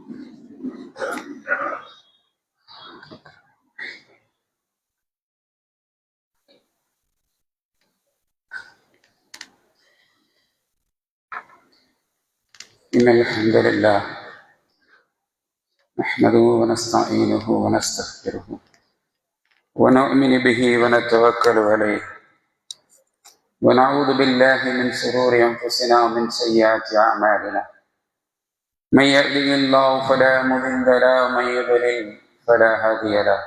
إن الحمد لله نحمده ونستعينه ونستغفره ونؤمن به ونتوكل عليه ونعوذ بالله من شرور أنفسنا ومن سيئات أعمالنا من يهده الله فلا مضل له ومن يضلل فلا هادي له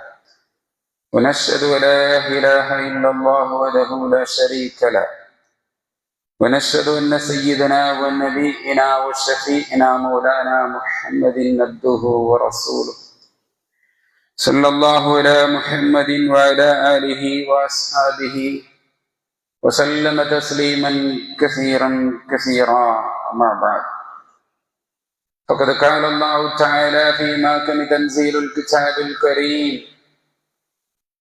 ونشهد أن لا إله إلا الله وحده لا شريك له ونشهد أن سيدنا ونبينا وشفيعنا مولانا محمد عبده ورسوله صلى الله على محمد وعلى آله وأصحابه وسلم تسليما كثيرا كثيرا. أما بعد، فقد قال الله تعالى في محكم تنزيل الكتاب الكريم: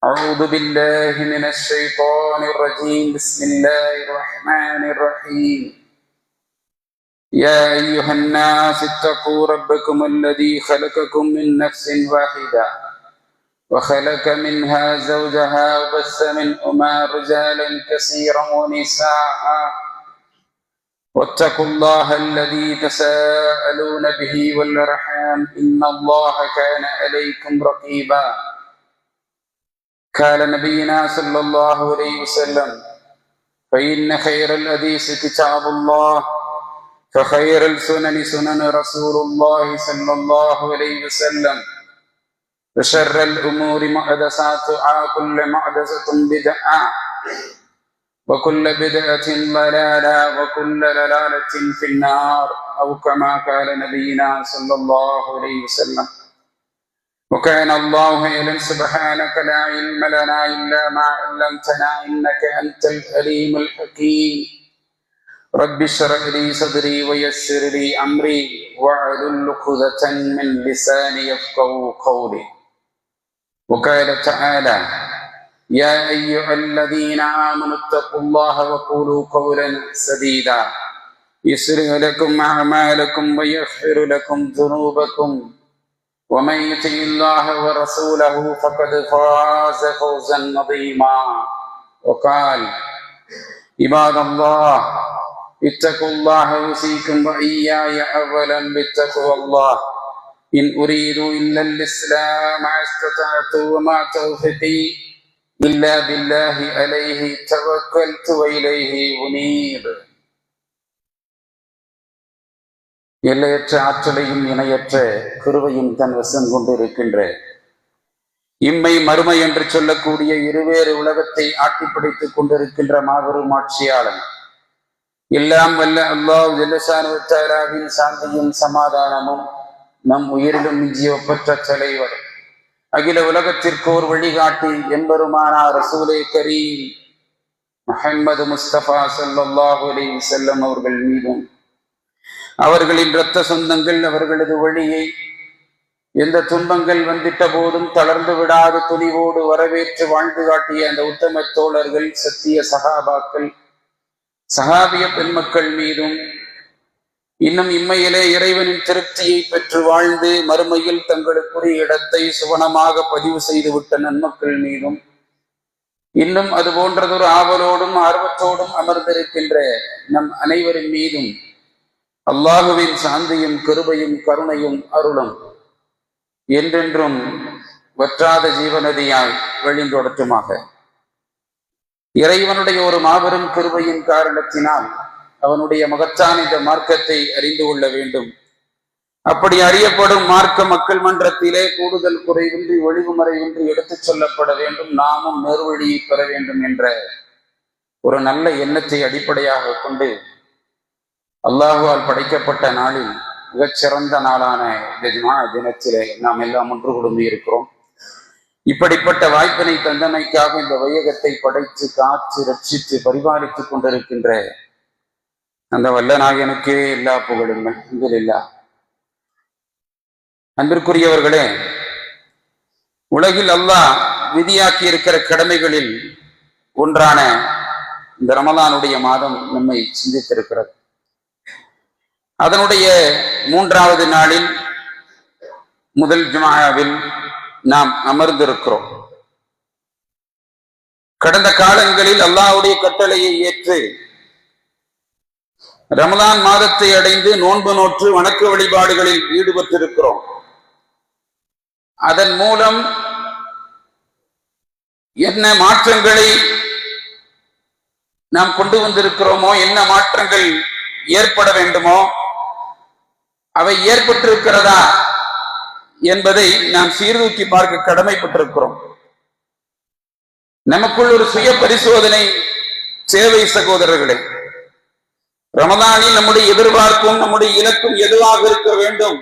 أعوذ بالله من الشيطان الرجيم. بسم الله الرحمن الرحيم. يا أيها الناس اتقوا ربكم الذي خلقكم من نفس واحدة وخلق منها زوجها وبث منهما رجالا كثيرا ونساء واتقوا الله الذي تساءلون به والأرحام إن الله كان عليكم رقيبا. قال نبينا صلى الله عليه وسلم: فإن خير الحديث كتاب الله فخير السنن سنن رسول الله صلى الله عليه وسلم وشر الأمور محدثاتها كل محدثة بدعة وكل بدعة ضلالة وكل ضلالة في النار، أو كما قال نبينا صلى الله عليه وسلم. وكان الله يعلم سبحانك لا علم لنا إلا ما علمتنا إنك أنت العليم الحكيم. رب اشرح لي صدري ويسر لي أمري واحلل عقدة من لساني يفقهوا قولي. وقال تعالى: يا أيها الذين آمنوا اتقوا الله وقولوا قولا سديدا يصلح لكم أعمالكم ويغفر لكم ذنوبكم ومن يطع الله ورسوله فقد فاز فوزا عظيما. وقال: عباد الله اتقوا الله أوصيكم وإياي أولا بتقوى الله. إن أريد إلا الإسلام ما استطعت وما توفيقي إلا بالله عليه توكلت وإليه أنيب. எல்லையற்ற ஆற்றலையும் இணையற்ற கிருபையும் தன் வசம் கொண்டிருக்கின்ற இம்மை மறுமை என்று சொல்லக்கூடிய இருவேறு உலகத்தை ஆட்டிப்படைத்துக் கொண்டிருக்கின்ற மாபெரும் ஆட்சியாளன், எல்லாம் வல்ல அல்லாஹ் ஜல்லஷானு தஆலாவின் சாந்தியும் சமாதானமும் நம் உயிரிலும் மிஞ்சிய ஒப்பற்ற தலைவர், அகில உலகத்திற்கு ஒரு வழிகாட்டி எம்பெருமானார் ரசூலே கரீம் முஹம்மது முஸ்தபா ஸல்லல்லாஹு அலைஹி வஸல்லம் அவர்கள் மீதும், அவர்களின் இரத்த சொந்தங்கள் அவர்களது வழியை எந்த துன்பங்கள் வந்திட்ட போதும் தளர்ந்து விடாத துணிவோடு வரவேற்று வாழ்ந்து காட்டிய அந்த உத்தம தோழர்கள், சத்திய சகாபாக்கள், சகாபிய பெண்மக்கள் மீதும், இன்னும் இம்மையிலே இறைவனின் திருப்தியை பெற்று வாழ்ந்து மறுமையில் தங்களுக்குரிய இடத்தை சுவனமாக பதிவு செய்து விட்ட நன்மக்கள் மீதும், இன்னும் அது போன்றதொரு ஆவலோடும் ஆர்வத்தோடும் அமர்ந்திருக்கின்ற நம் அனைவரின் மீதும் அல்லாஹுவின் சாந்தியும் கிருபையும் கருணையும் அருளும் என்றென்றும் வற்றாத ஜீவநதியாய் வழிந்தோடட்டுமாக. இறைவனுடைய ஒரு மாபெரும் கிருபையின் காரணத்தினால் அவனுடைய மகத்தான இந்த மார்க்கத்தை அறிந்து கொள்ள வேண்டும். அப்படி அறியப்படும் மார்க்க மக்கள் மன்றத்திலே கூடுதல் குறைவின்றி ஒளிவுமறைவின்றி எடுத்துச் சொல்லப்பட வேண்டும், நாமும் நேர்வழியை பெற வேண்டும் என்ற ஒரு நல்ல எண்ணத்தை அடிப்படையாக கொண்டு அல்லாஹுவால் படைக்கப்பட்ட நாளில் மிகச்சிறந்த நாளான இந்த ஜுமா தினத்திலே நாம் எல்லாம் ஒன்று குழுமி இருக்கிறோம். இப்படிப்பட்ட வாய்ப்பினை தந்தமைக்காக இந்த வையகத்தை படைத்து காத்து ரட்சித்து பரிபாலித்துக் கொண்டிருக்கின்ற அந்த வல்ல நாயனுக்கே எல்லா புகழும் அல்ஹம்துலில்லாஹ். அன்பிற்குரியவர்களே, உலகில் அல்லாஹ் விதியாக்கி இருக்கிற கடமைகளில் ஒன்றான இந்த ரமலானுடைய மாதம் நம்மை சிந்தித்திருக்கிறது. அதனுடைய 3வது நாளில் முதல் ஜுமாவில் நாம் அமர்ந்திருக்கிறோம். கடந்த காலங்களில் அல்லாஹ்வுடைய கட்டளையை ஏற்று ரமலான் மாதத்தை அடைந்து நோன்பு நோற்று வணக்க வழிபாடுகளில் ஈடுபட்டிருக்கிறோம். அதன் மூலம் என்ன மாற்றங்களை நாம் கொண்டு வந்திருக்கிறோமோ, என்ன மாற்றங்கள் ஏற்பட வேண்டுமோ அவை ஏற்பட்டிருக்கிறதா என்பதை நாம் சீர்தூக்கி பார்க்க கடமைப்பட்டிருக்கிறோம். நமக்குள் ஒரு சுய பரிசோதனை சேவை சகோதரர்களே. ரமலானில் நம்முடைய எதிர்பார்ப்பும் நம்முடைய இலக்கும் எதுவாக இருக்க வேண்டும்?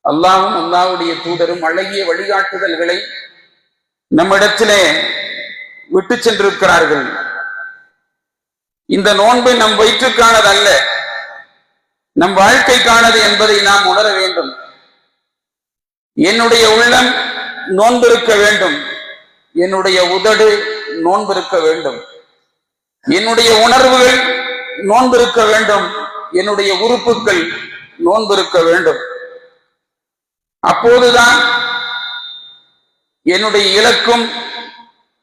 அல்லாஹ்வும் அல்லாஹ்வுடைய தூதரும் அழகிய வழிகாட்டுதல்களை நம்மிடத்திலே விட்டு சென்றிருக்கிறார்கள். இந்த நோன்பு நம் வயிற்றுக்கானது அல்ல, நம் வாழ்க்கைக்கானது என்பதை நாம் உணர வேண்டும். என்னுடைய உள்ளம் நோன்பிருக்க வேண்டும், என்னுடைய உதடு நோன்பிருக்க வேண்டும், என்னுடைய உணர்வுகள் நோன்பிருக்க வேண்டும், என்னுடைய உறுப்புகள் நோன்பிருக்க வேண்டும். அப்போதுதான் என்னுடைய இலக்கும்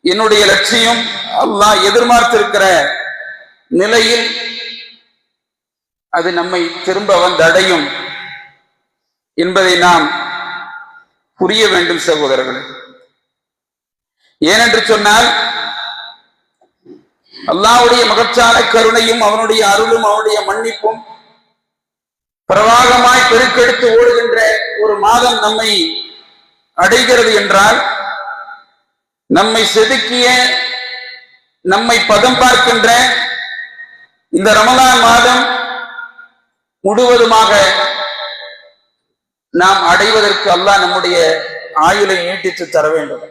என்னுடைய லட்சியம் அல்லாஹ் எதிர்பார்த்திருக்கிற நிலையில் அது நம்மை திரும்ப வந்தடையும் என்பதை நாம் புரிய வேண்டும் சகோதரர்களே. ஏனென்று சொன்னால், அல்லாஹ்வுடைய மகத்தான கருணையும் அவனுடைய அருளும் அவனுடைய மன்னிப்பும் பிரவாகமாய் பெருக்கெடுத்து ஓடுகின்ற ஒரு மாதம் நம்மை அடைகிறது என்றால், நம்மை செதுக்கிய, நம்மை பதம் பார்க்கின்ற இந்த ரமலான் மாதம் முழுவதுமாக நாம் அடைவதற்கு அல்லாஹ் நம்முடைய ஆயுளை நீட்டித்து தர வேண்டும்.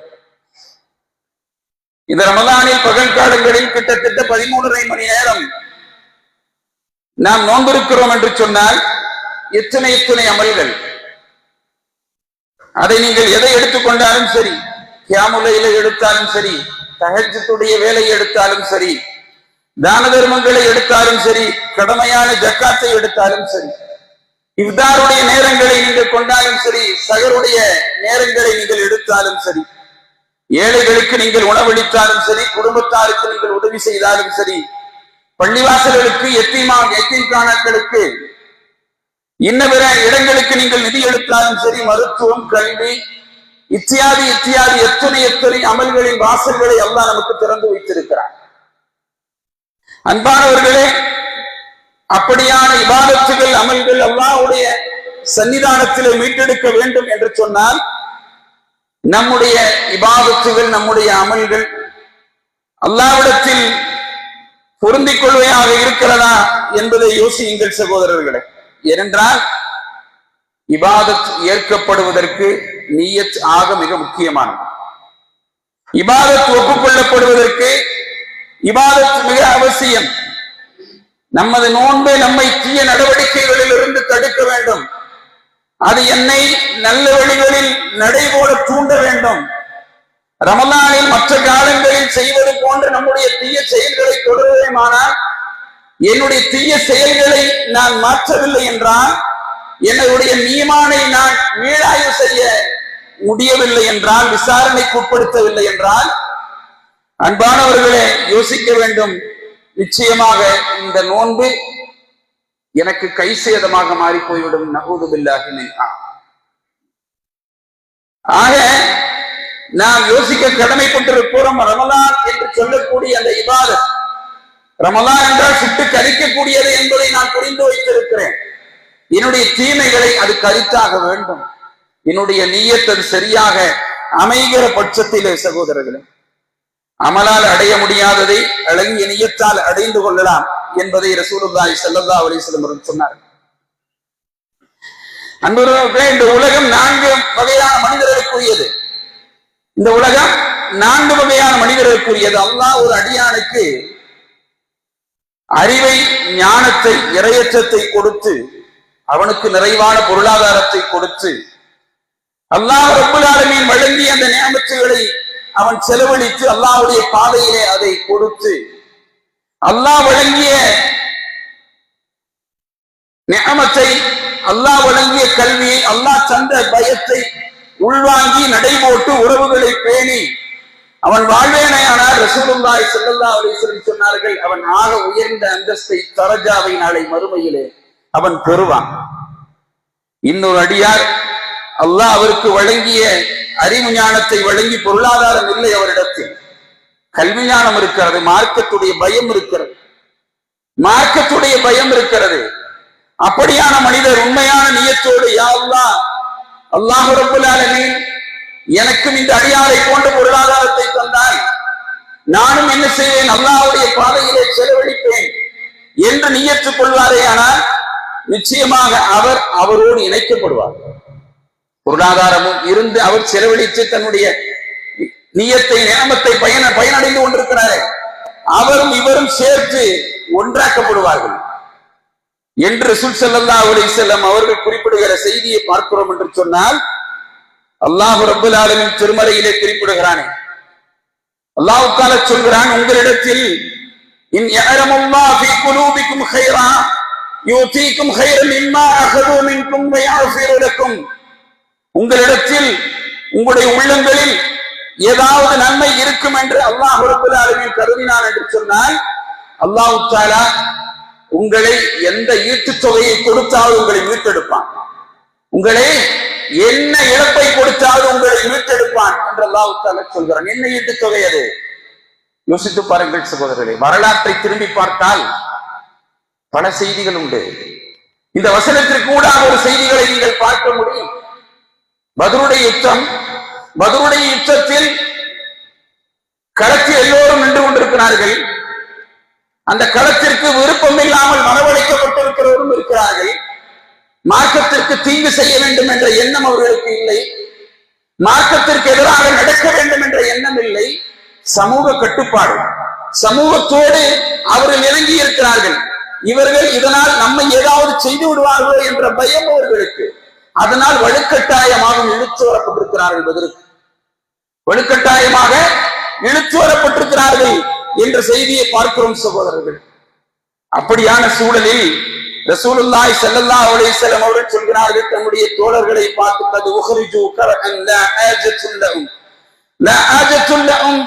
இந்த ரமலானில் பகல் காலங்களில் கிட்டத்தட்ட 13.5 மணி நேரம் நாம் நோன்பிருக்கிறோம் என்று சொன்னால் எத்தனை எத்தனை அமல்கள். அதை நீங்கள் எதை எடுத்துக்கொண்டாலும் சரி, கியாமுலையில எடுத்தாலும் சரி, தஹஜ்ஜுடைய வேலையை எடுத்தாலும் சரி, தான தர்மங்களை எடுத்தாலும் சரி, கடமையான ஜக்காத்தை எடுத்தாலும் சரி, இஃப்தாருடைய நேரங்களை நீங்கள் கொண்டாலும் சரி, சகருடைய நேரங்களை நீங்கள் எடுத்தாலும் சரி, ஏழைகளுக்கு நீங்கள் உணவளித்தாலும் சரி, குடும்பத்தாருக்கு நீங்கள் உதவி செய்தாலும் சரி, பள்ளிவாசல்களுக்கு எத்தீம்கானாக்களுக்கு இன்ன பிற இடங்களுக்கு நீங்கள் நிதி எடுத்தாலும் சரி, மருத்துவம், கல்வி இத்தியாதி இத்தியாதி எத்தனை எத்தனை அமல்களின் வாசல்களை அல்லாஹ் நமக்கு திறந்து வைத்திருக்கிறார். அன்பானவர்களே, அப்படியான இபாதத்துகள், அமல்கள் அல்லாஹ்வுடைய சன்னிதானத்திலே மீட்டெடுக்க வேண்டும் என்று சொன்னால், நம்முடைய இபாதத்துகள், நம்முடைய அமல்கள் அல்லாஹ்விடத்தில் பொருந்திக் கொள்வையாக இருக்கிறதா என்பதை யோசியுங்கள் சகோதரர்களே. ஏனென்றால் இபாதத் ஏற்கப்படுவதற்கு நியத் ஆக மிக முக்கியமானது. இபாதத் ஒப்புக்கொள்ளப்படுவதற்கு இபாதத் மிக அவசியம். நமது நோன்பை நம்மை தீய நடவடிக்கைகளில் இருந்து தடுக்க வேண்டும். அது என்னை நல்ல வழிகளில் நடைபோட தூண்ட வேண்டும். ரமலானில் மற்ற காலங்களில் செய்வது போன்ற நம்முடைய தீய செயல்களை தொடருவேமானால், என்னுடைய தீய செயல்களை நான் மாற்றவில்லை என்றால், என்னுடைய ஈமானை நான் மீளாய்வு செய்ய முடியவில்லை என்றால், விசாரணைக்கு உட்படுத்தவில்லை என்றால், அன்பானவர்களே யோசிக்க வேண்டும். நிச்சயமாக இந்த நோன்பு எனக்கு கை சேதமாக மாறி போய்விடும். நஊது பில்லாஹி மின்ஹா. ஆக நாம் யோசிக்க கடமைப்பட்டிருக்கிறோம். ரமலான் என்று சொல்லக்கூடிய அந்த இபாதத், ரமலான் என்றால் சுட்டு கழிக்கக்கூடியது என்பதை நான் புரிந்து வைத்திருக்கிறேன். என்னுடைய தீமைகளை அது கழித்தாக வேண்டும். என்னுடைய நிய்யத் அது சரியாக அமைகிற பட்சத்திலே சகோதரர்களே, அமலால் அடைய முடியாததை அழகிய நிய்யத்தால் அடைந்து கொள்ளலாம் என்பதை ரசூலுல்லாஹி ஸல்லல்லாஹு அலைஹி வஸல்லம் சொன்னார். அன்பர்களே, இந்த உலகம் 4 வகையான மனிதர்களுக்குரியது. இந்த உலகம் 4 வகையான மனிதர்களுக்குரியது. அல்லாஹ் ஒரு அடியானுக்கு அறிவை, ஞானத்தை, இறையச்சத்தை கொடுத்து, அவனுக்கு நிறைவான பொருளாதாரத்தை கொடுத்து, அல்லாஹ் ரப்பல் ஆலமீன் வழங்கிய அந்த நியமத்துகளை அவன் செலவழித்து அல்லாஹ்வுடைய பாதையிலே அதை கொடுத்து, அல்லாஹ் வழங்கிய நியமத்தை அல்லாஹ் வழங்கிய கல்வியை, அல்லாஹ் தந்த பயத்தை உள்வாங்கி நடைபோட்டு உறவுகளை பேணி அவன் வாழ்வேனையானால் ரசூலுல்லாஹி ஸல்லல்லாஹு அலைஹி வஸல்லம் சொன்னார்கள், அவன் ஆக உயர்ந்த அந்தஸ்தை தரஜாவை நாளை மறுமையிலே அவன் பெறுவான். இன்னொரு அடியார் அல்லாஹ் அவருக்கு வழங்கிய அறிவு ஞானத்தை வழங்கி பொருளாதாரம் இல்லை அவரிடத்தில், கல்வி ஞானம் இருக்கிறது, மார்க்கத்துடைய பயம் இருக்கிறது, மார்க்கத்துடைய பயம் இருக்கிறது. அப்படியான மனிதர் உண்மையான நியத்தோடு, யா அல்லாஹ், அல்லாஹ் ரப்பல் ஆலமீன் எனக்கும் இந்த அடியாரை போன்ற பொருளாதாரத்தை தந்தால் நானும் என்ன செய்வேன், அல்லாஹ்வுடைய பாதையிலே செலவழிப்பேன் என்று நியத்துக் கொள்வாரே, ஆனால் நிச்சயமாக அவர் அவரோடு இணைக்கப்படுவார். பொருளாதாரமும் இருந்து அவர் செலவழித்து தன்னுடைய நியத்தை நியமத்தை பயனடைந்து கொண்டிருக்கிறாரே, அவரும் இவரும் சேர்த்து ஒன்றாக்கப்படுவார்கள் என்று ரசூல் ஸல்லல்லாஹு அலைஹி வஸல்லம் அவர்கள் குறிப்பிடுகிற செய்தியை பார்க்கிறோம் என்று சொன்னால், அல்லாஹ் ரப்பல் ஆலமீன் திருமறையிலே குறிப்பிடுகிறானே, அல்லாஹ் தஆலா சொல்கிறான், உங்களிடத்தில் இன் யஅலமுல்லாஹு ஃபீ குலூபிக்கும் கைரா யூதீக்கும் கைரன் மிம்மா அஹது மின்கும் வ யஃபிரு லக்கும், உங்களிடத்தில் உங்களுடைய உள்ளங்களில் ஏதாவது நன்மை இருக்கும் என்று அல்லாஹ் ரப்பல் ஆலமீன் கருதினான் என்று சொன்னால், அல்லாஹ் தஆலா உங்களை எந்த ஈட்டுத் தொகையை கொடுத்தாலும் உங்களை மீட்டெடுப்பான், உங்களை என்ன இழப்பை கொடுத்தாலும் உங்களை மீட்டெடுப்பான் என்று அல்லாஹ் தஆலா சொல்கிறான். என்ன ஈட்டுத் தொகை அது? யோசித்து பாருங்கள் சகோதரர்களே. வரலாற்றை திரும்பி பார்த்தால் பல செய்திகள் உண்டு. இந்த வசனத்திற்கு கூட ஒரு செய்திகளை நீங்கள் பார்க்க முடியும். பத்ருடைய யுத்தம், பத்ருடைய யுத்தத்தில் களத்தில் எல்லோரும் நின்று கொண்டிருக்கிறார்கள். அந்த களத்திற்கு விருப்பம் இல்லாமல் மனவழிக்கப்பட்டிருக்கிறவரும் இருக்கிறார்கள். மார்க்கத்திற்கு தீங்கு செய்ய வேண்டும் என்ற எண்ணம் அவர்களுக்கு இல்லை, மார்க்கத்திற்கு எதிராக நடக்க வேண்டும் என்ற எண்ணம் இல்லை. சமூக கட்டுப்பாடு, சமூகத்தோடு அவர்கள் இறங்கி இருக்கிறார்கள். இவர்கள் இதனால் நம்மை ஏதாவது செய்து விடுவார்களோ என்ற பயம் அவர்களுக்கு. அதனால் வலுக்கட்டாயமாக இழுத்து வரப்பட்டிருக்கிறார்கள். பதிலுக்கு வலுக்கட்டாயமாக இழுத்து வரப்பட்டிருக்கிறார்கள் என்ற செய்தியை பார்க்கிறோம் சகோதரர்கள். அப்படியான சூழலில் ரசூலுல்லாஹி ஸல்லல்லாஹு அலைஹி வஸல்லம் அவர்கள் சொல்கிறார்கள், தன்னுடைய தோழர்களை பார்த்து, கது உஹ்ரிஜு கரஅன் லா ஆஜத்துல் லஹும் லா ஆஜத்துல் லஹும்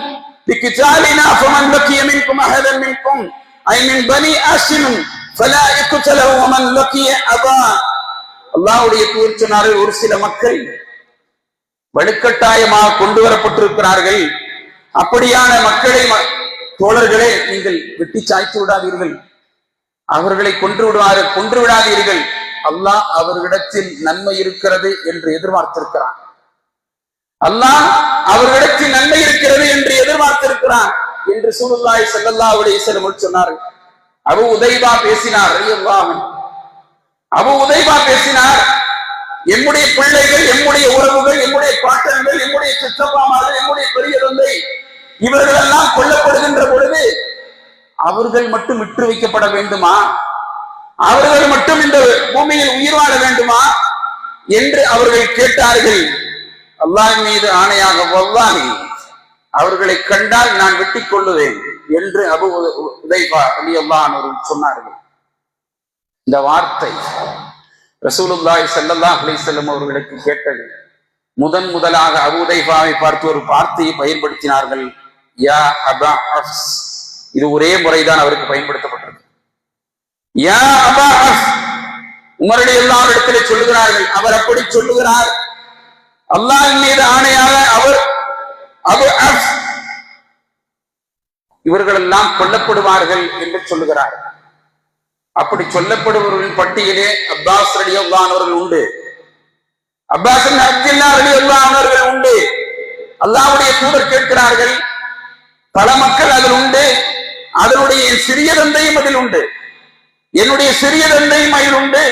பிகிதாலினா ஃபமன் லக்கிய மின்கும் அஹதன் மின்கும் ஐ மின் பனி ஹாஷிம் ஃபலா யக்தலஹு வமன் லக்கிய அபா. அல்லாஹ்வுடைய தூதர் சொன்னார்கள், ஒரு சில மக்கள் வலுக்கட்டாயமாக கொண்டு வரப்பட்டிருக்கிறார்கள். அப்படியான மக்களை தோழர்களே நீங்கள் வெட்டி சாய்த்து விடாதீர்கள், அவர்களை கொன்று விடாதீர்கள். அல்லாஹ் அவர்களிடத்தில் நன்மை இருக்கிறது என்று எதிர்பார்த்திருக்கிறான். அல்லாஹ் அவர்களிடத்தில் நன்மை இருக்கிறது என்று எதிர்பார்த்திருக்கிறான் என்று ரசூலுல்லாஹி ஸல்லல்லாஹு அலைஹி வஸல்லம் சொன்னார்கள். அபூ உதைபா பேசினார், அபூ உதைபா பேசினார், எம்முடைய பிள்ளைகள், எம்முடைய உறவுகள், எம்முடைய பாட்டன்கள், எம்முடைய சித்தப்பாமார்கள், எம்முடைய பெரிய தந்தை இவர்கள் எல்லாம் கொல்லப்படுகின்ற பொழுது அவர்கள் மட்டும் விட்டு வைக்கப்பட வேண்டுமா? அவர்கள் மட்டும் இந்த பூமியில் உயிர் வாழ வேண்டுமா என்று அவர்கள் கேட்டார்கள். அல்லாஹ் மீது ஆணையாக, வல்லாஹி அவர்களை கண்டால் நான் வெட்டிக் கொள்ளுவேன் என்று அபூ உதைபா ரலியல்லாஹு அன்ஹு சொன்னார்கள். இந்த வார்த்தை ரசூலுல்லாஹி ஸல்லல்லாஹு அலைஹி வஸல்லம் அவர்களுக்கு கேட்டது. முதலாக அபூ உதைபாவை பார்த்து ஒரு வார்த்தையை பயன்படுத்தினார்கள், யா அபா ஹஃப்ஸ். இது ஒரே முறைதான் அவருக்கு பயன்படுத்தப்பட்டது. யா அபா ஹஃப்ஸ், உமர் ரலியல்லாஹு அன்ஹு இடத்திலே சொல்லுகிறார்கள், அவர் அப்படி சொல்லுகிறார், அல்லாஹ்வின் மீது ஆணையாக அவர் அபூ ஹஃப்ஸ் இவர்கள் எல்லாம் கொல்லப்படுவார்கள் என்று சொல்லுகிறார். அப்படி சொல்லப்படுபவர்களின் பட்டியலே அப்பாஸ் ரலியல்லாஹு அன்ஹு அவர்கள் உண்டு, அப்பாஸ் இப்னு அப்துல்லாஹ் ரலியல்லாஹு அன்ஹு அவர்கள் உண்டு. அல்லாஹ்வுடைய தூதர் கேட்கிறார்கள், பல மக்கள் அதில் உண்டு, அதனுடைய சிறிய தந்தையும் அதில் உண்டு, என்னுடைய சிறிய தந்தையும் அதில் உண்டு.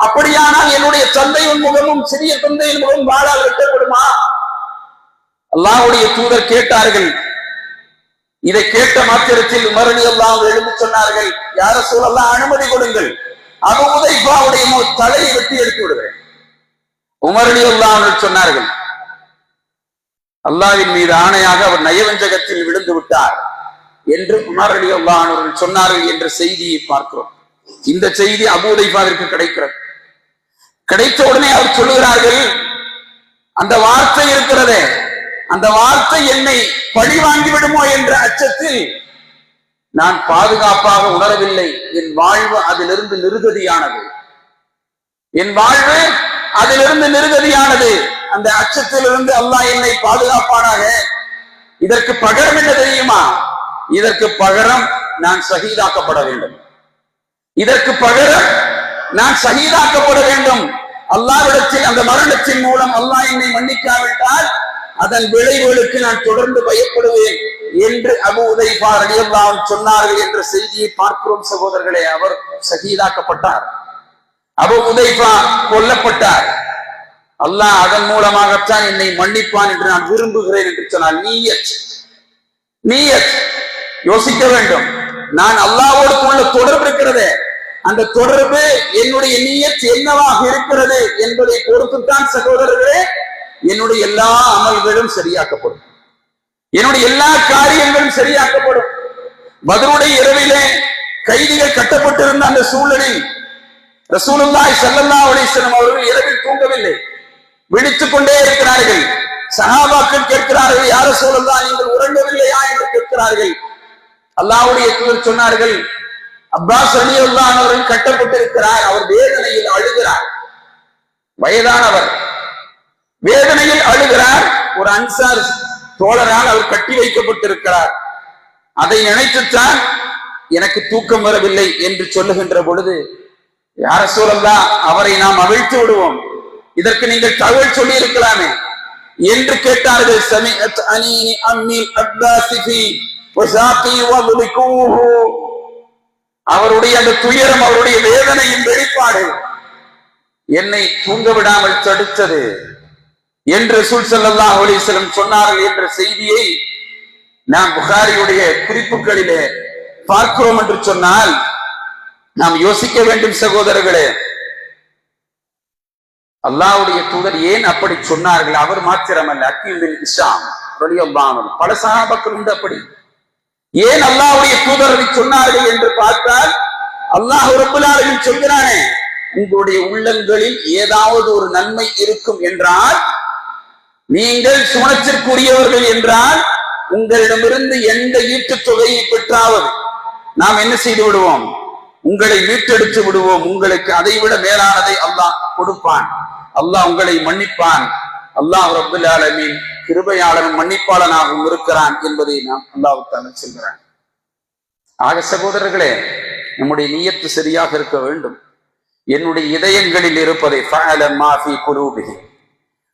அப்படியானால் என்னுடைய தந்தையின் முகமும் சிறிய தந்தையின் முகமும் வாளால் வெட்டப்படுமா? அல்லாஹ்வுடைய தூதர் கேட்டார்கள். இதை கேட்ட மாத்திரத்தில் உமர் ரலியல்லாஹு அன்ஹு எழுந்து சொன்னார்கள், யா ரசூலல்லாஹ், அனுமதி கொடுங்கள், அபூ உதைபாவுடைய தலையை வெட்டி எடுத்து விடுகிறேன். உமர் ரலியல்லாஹு அன்ஹு சொன்னார்கள், அல்லாஹ்வின் மீது ஆணையாக அவர் நயவஞ்சகத்தில் விழுந்து விட்டார், என்று உமர் ரலியல்லாஹு அன்ஹு அவர்கள் சொன்னார்கள் என்ற செய்தியை பார்க்கிறோம். இந்த செய்தி அபூ ஹுதைஃபாவிற்கு கிடைக்கிறது. கிடைத்த உடனே அவர் சொல்லுகிறார்கள், அந்த வார்த்தை இருக்கிறதே, அந்த வார்த்தை என்னை பழி வாங்கி விடுமோ என்ற அச்சத்தில் நான் பாதுகாப்பாக உணரவில்லை. என் வாழ்வு அதிலிருந்து நிருகதியானது. என் வாழ்வு அதிலிருந்து நிருகதியானது. அந்த அச்சத்திலிருந்து அல்லாஹ் என்னை பாதுகாப்பானாக. இதற்கு பகரம் என்ன தெரியுமா? இதற்கு பகரம் நான் ஷஹீதாக்கப்பட வேண்டும். இதற்கு பகரம் நான் ஷஹீதாக்கப்பட வேண்டும். அல்லாஹ்விடத்தில் அந்த மரணத்தின் மூலம் அல்லாஹ் என்னை மன்னிக்காவிட்டால் அதன் விளைவுகளுக்கு நான் தொடர்ந்து பயப்படுவேன் என்று அபூ ஹுதைஃபா ரலியல்லாஹு அன்ஹு சொன்னார்கள் என்ற செய்தியை பார்க்கிறோம் சகோதரர்களே. அவர் ஷஹீதாக்கப்பட்டார். அபூ ஹுதைஃபா கொல்லப்பட்டார். அல்லாஹ் அதன் மூலமாகத்தான் என்னை மன்னிப்பான் என்று நான் விரும்புகிறேன் என்று சொன்னால் நீயத் யோசிக்க வேண்டும். நான் அல்லாஹ்வோடு உள்ள தொடர்பு இருக்கிறதே, அந்த தொடர்பு என்னுடைய நீயத் என்னவாக இருக்கிறது என்பதை பொறுத்துத்தான் சகோதரர்களே என்னுடைய எல்லா அமல்களும் சரியாக்கப்படும். என்னுடைய எல்லா காரியங்களும் சரியாக்கப்படும். பத்ருடைய இரவிலே கைதிகள் கட்டப்பட்டிருந்த அந்த சூழலில் ரசூலுல்லாஹி ஸல்லல்லாஹு அலைஹி வஸல்லம் அவர்கள் இரவில் தூங்கவில்லை, விழித்துக் கொண்டே இருக்கிறார்கள். சஹாபாக்கள் கேட்கிறார்கள், யா ரசூலல்லாஹ் நீங்கள் உறங்கவில்லையா என்று கேட்கிறார்கள். அல்லாஹ்வுடைய தூதர் சொன்னார்கள், அப்பாஸ் ரலியல்லாஹு அன்ஹு அவர்கள் கட்டப்பட்டிருக்கிறார், அவர் வேதனையில் அழுகிறார். வயதானவர் வேதனையில் அழுகிறார். ஒரு அன்சார் தோழரால் அவர் கட்டி வைக்கப்பட்டிருக்கிறார். அதை நினைத்துத்தான் எனக்கு தூக்கம் வரவில்லை என்று சொல்லுகின்ற பொழுது, யா ரசூலல்லாஹ் அவரை நாம் அவிழ்த்து விடுவோம், இதற்கு நீங்கள் தகவல் சொல்லி இருக்கலாமே என்று கேட்டார்கள். சமிஅத் அனீனி அம்மில் அப்பாஸி வஸாகி வதுலிகூஹு. அவருடைய அந்த துயரம், அவருடைய வேதனையின் வெளிப்பாடு என்னை தூங்க விடாமல் தடுத்தது என்று ரசூல் ஸல்லல்லாஹு அலைஹி வஸல்லம் சொன்னார்கள் என்ற செய்தியை நாம் புகாரியுடைய குறிப்புகளிலே பார்க்கிறோம் என்று சொன்னால் நாம் யோசிக்க வேண்டும் சகோதரர்களே. அல்லாஹ்வுடைய தூதர் ஏன் அப்படி சொன்னார்கள்? அவர் மாத்திரமல்ல, ஹக்கீம் பின் ஹிஷாம் ரலியல்லாஹு அன்ஹு, பல சஹாபாக்கள் உண்டு. அப்படி ஏன் அல்லாஹ்வுடைய தூதர் அதை சொன்னார்கள் என்று பார்த்தால், அல்லாஹ் ரப்பல் ஆலமீன் சொல்கிறானே, உங்களுடைய உள்ளங்களில் ஏதாவது ஒரு நன்மை இருக்கும் என்றால், நீங்கள் சுவனத்திற்குரியவர்கள் என்றால், உங்களிடமிருந்து எந்த ஈட்டுத் தொகையை பெற்றாவது நாம் என்ன செய்து விடுவோம்? உங்களை மீட்டெடுத்து விடுவோம். உங்களுக்கு அதை விட மேலானதை அல்லாஹ் கொடுப்பான். அல்லாஹ் உங்களை மன்னிப்பான். அல்லாஹ் ரப்பல் ஆலமீன் கிருபையாளனும் மன்னிப்பாளனாகவும் இருக்கிறான் என்பதை நாம் அல்லாஹ் தஆலா சொல்கிறான். ஆக சகோதரர்களே, நம்முடைய நியத்து சரியாக இருக்க வேண்டும். என்னுடைய இதயங்களில் இருப்பதை ஃபஅலம் மா ஃபீ குலூபிஹிம்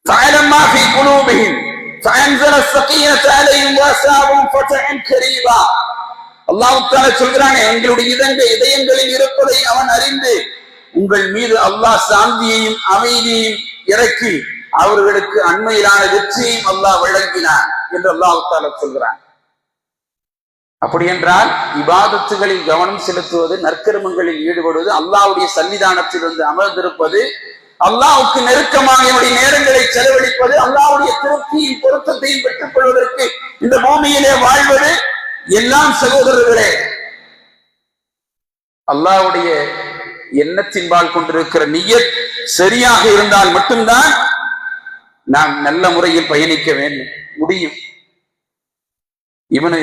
ஃபஅலம் மா ஃபீ குலூபிஹிம் ஃபஅன்ஸல ஸகீனத அலைஹிம் வஸாபும் ஃபதஅன் கரீபா. அல்லாஹ் தஆலா சொல்கிறானே, உங்களுடைய இதயங்களில் இருப்பதை அவன் அறிந்து உங்கள் மீது அல்லாஹ் சாந்தியையும் அமைதியையும் இறக்கி அவர்களுக்கு அண்மையிலான வெற்றியையும் அல்லாஹ் வழங்கினான் என்று அல்லாஹ் தஆலா சொல்கிறான். அப்படி என்றால் இபாதத்துகளில் கவனம் செலுத்துவது, நற்கர்மங்களில் ஈடுபடுவது, அல்லாஹ்வுடைய சன்னிதானத்தில் வந்து அமர்ந்திருப்பது, அல்லாஹ்வுக்கு நெருக்கமாக என்னுடைய நேரங்களை செலவழிப்பது, அல்லாஹ்வுடைய திருப்தியின் பொருத்தத்தையும் பெற்றுக் கொள்வதற்கு இந்த பூமியிலே வாழ்வது எல்லாம் சகோதரர்களே அல்லாஹ்வுடைய எண்ணத்தின்பால் கொண்டிருக்கிற நியத் சரியாக இருந்தால் மட்டும்தான் நாம் நல்ல முறையில் பயணிக்க முடியும். இமாம்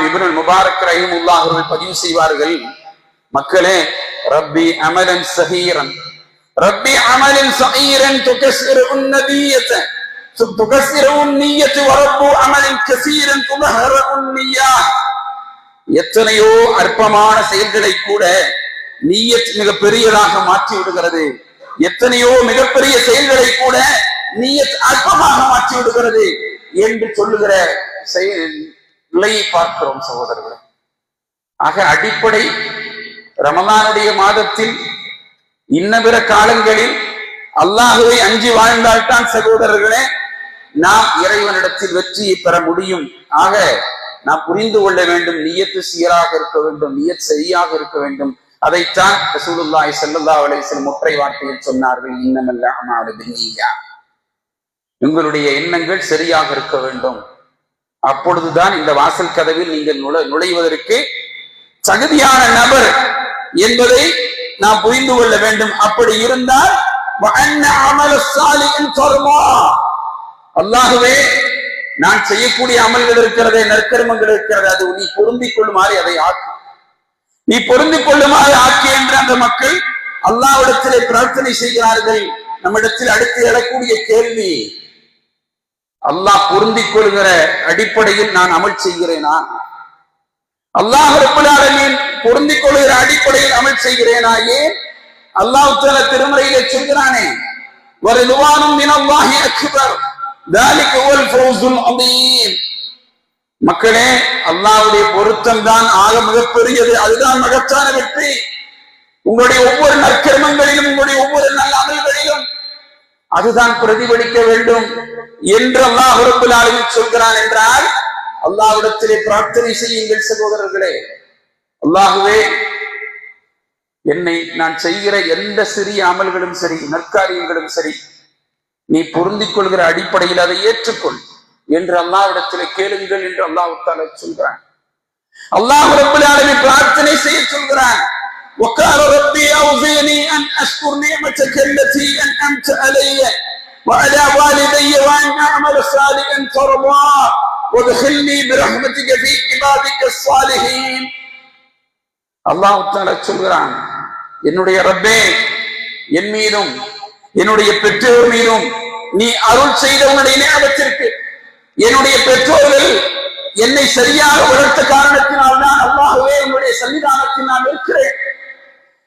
இப்னுல் முபாரக் ரஹிமஹுல்லாஹ் அவர்கள் பதிவு செய்வார்கள், மக்களே, ரப்பி அமலன் ஸஹீரன் ரப்பி அமலன் ஸஹீரன் துகஸ்ஸிருன் நபியத துகஸ்ஸிருன் நிய்யத்து வ ரப்பு அமலன் கஸீரன் துமஹருன் நிய்யா. எத்தனையோ அற்பமான செயல்களை கூட நிய்யத் மிக பெரியதாக மாற்றி விடுகிறது. எத்தனையோ மிகப்பெரிய செயல்களை கூட நிய்யத் அற்பமாக மாற்றி விடுகிறது என்று சொல்லுகிற நிலையை பார்க்கிறோம் சகோதரர்களே. ஆக அடிப்படை ரமலானுடைய மாதத்தில் இன்ன பிற காலங்களில் அல்லாஹுவை அஞ்சி வாழ்ந்தால்தான் சகோதரர்களே நாம் இறைவனிடத்தில் வெற்றியை பெற முடியும். ஆக நாம் புரிந்து கொள்ள வேண்டும், நியத்து சீராக இருக்க வேண்டும், நியத் சரியாக இருக்க வேண்டும். அதைத்தான் ரசூலுல்லாஹி ஸல்லல்லாஹு அலைஹி வஸல்லம் ஒற்றை வார்த்தையில் சொன்னார்கள், இன்னமல் அஅமாலு பின்னிய்யா. உங்களுடைய எண்ணங்கள் சரியாக இருக்க வேண்டும். அப்பொழுதுதான் இந்த வாசல் கதவில் நீங்கள் நுழைவதற்கு தகுதியான நபர் என்பதை நாம் புரிந்து கொள்ள வேண்டும். அப்படி இருந்தால் அல்லாஹ்வே, நான் செய்யக்கூடிய அமல்கள் இருக்கிறதே, நற்கர்மங்கள் இருக்கிறது, அது நீ பொருந்திக் கொள்ளுமாறு அதை ஆக்கு, நீ பொருந்திக் கொள்ளுமாறு ஆக்கி என்று அந்த மக்கள் அல்லாஹ்விடத்திலே பிரார்த்தனை செய்கிறார்கள். நம்மிடத்தில் அடுத்து எழக்கூடிய கேள்வி, அல்லாஹ் பொருந்திக் கொள்கிற அடிப்படையில் நான் அமல் செய்கிறேனா? அல்லாஹ் ரப்பல் ஆலமீன் பொருந்திக் கொள்கிற அடிப்படையில் அமல் செய்கிறேனா? ஏன் அல்லாஹ் தஆலா திருமறையிலே சொல்கிறானே, வரிதுவானும் மினல்லாஹி அக்பர் ذلك هو الفوز العظيم. மக்களே, அல்லாஹ்வுடைய பொருத்தம் தான் ஆக மிகப்பெரியது, அதுதான் மகத்தான வெற்றி. உங்களுடைய ஒவ்வொரு நற்கர்மங்களிலும், உங்களுடைய ஒவ்வொரு நல்ல அமல்களிலும் அதுதான் பிரதிபலிக்க வேண்டும் என்று அல்லாஹ் ரப்பல் ஆலமீன் சொல்கிறான் என்றால், அல்லாஹ்விடத்திலே பிரார்த்தனை செய்யுங்கள் சகோதரர்களே. அல்லாஹ்வே, என்னை நான் செய்கிற எந்த சிறிய அமல்களும் சரி, நற்காரியங்களும் சரி, நீ பொருந்திக் கொள்கிற அடிப்படையில் அதை ஏற்றுக்கொள் என்று அல்லாஹ்விடத்திலே கேளுங்கள் என்று அல்லாஹ் தஆலா சொல்கிறான். அல்லாஹ் ரப்பல் ஆலமீன் பிரார்த்தனை செய்ய சொல்கிறான். وقال ربي أوزعني أن أشكر نعمتك التي أنعمت علي وعلى والدي وأن أعمل صالحا ترضاه وادخلني برحمتك في عبادك الصالحين. அல்லாஹ் தஆலா சொல்கிறான், என்னுடைய ரப்பே, என் மீதும் என்னுடைய பெற்றோர் மீதும் நீ அருள் செய்த உன்னுடைய நியமத்திற்கு, என்னுடைய பெற்றோர்கள் என்னை சரியாக வளர்த்த காரணத்தினால் தான் அல்லாஹ்வே உன்னுடைய சன்னிதானத்தில் நான் இருக்கிறேன்.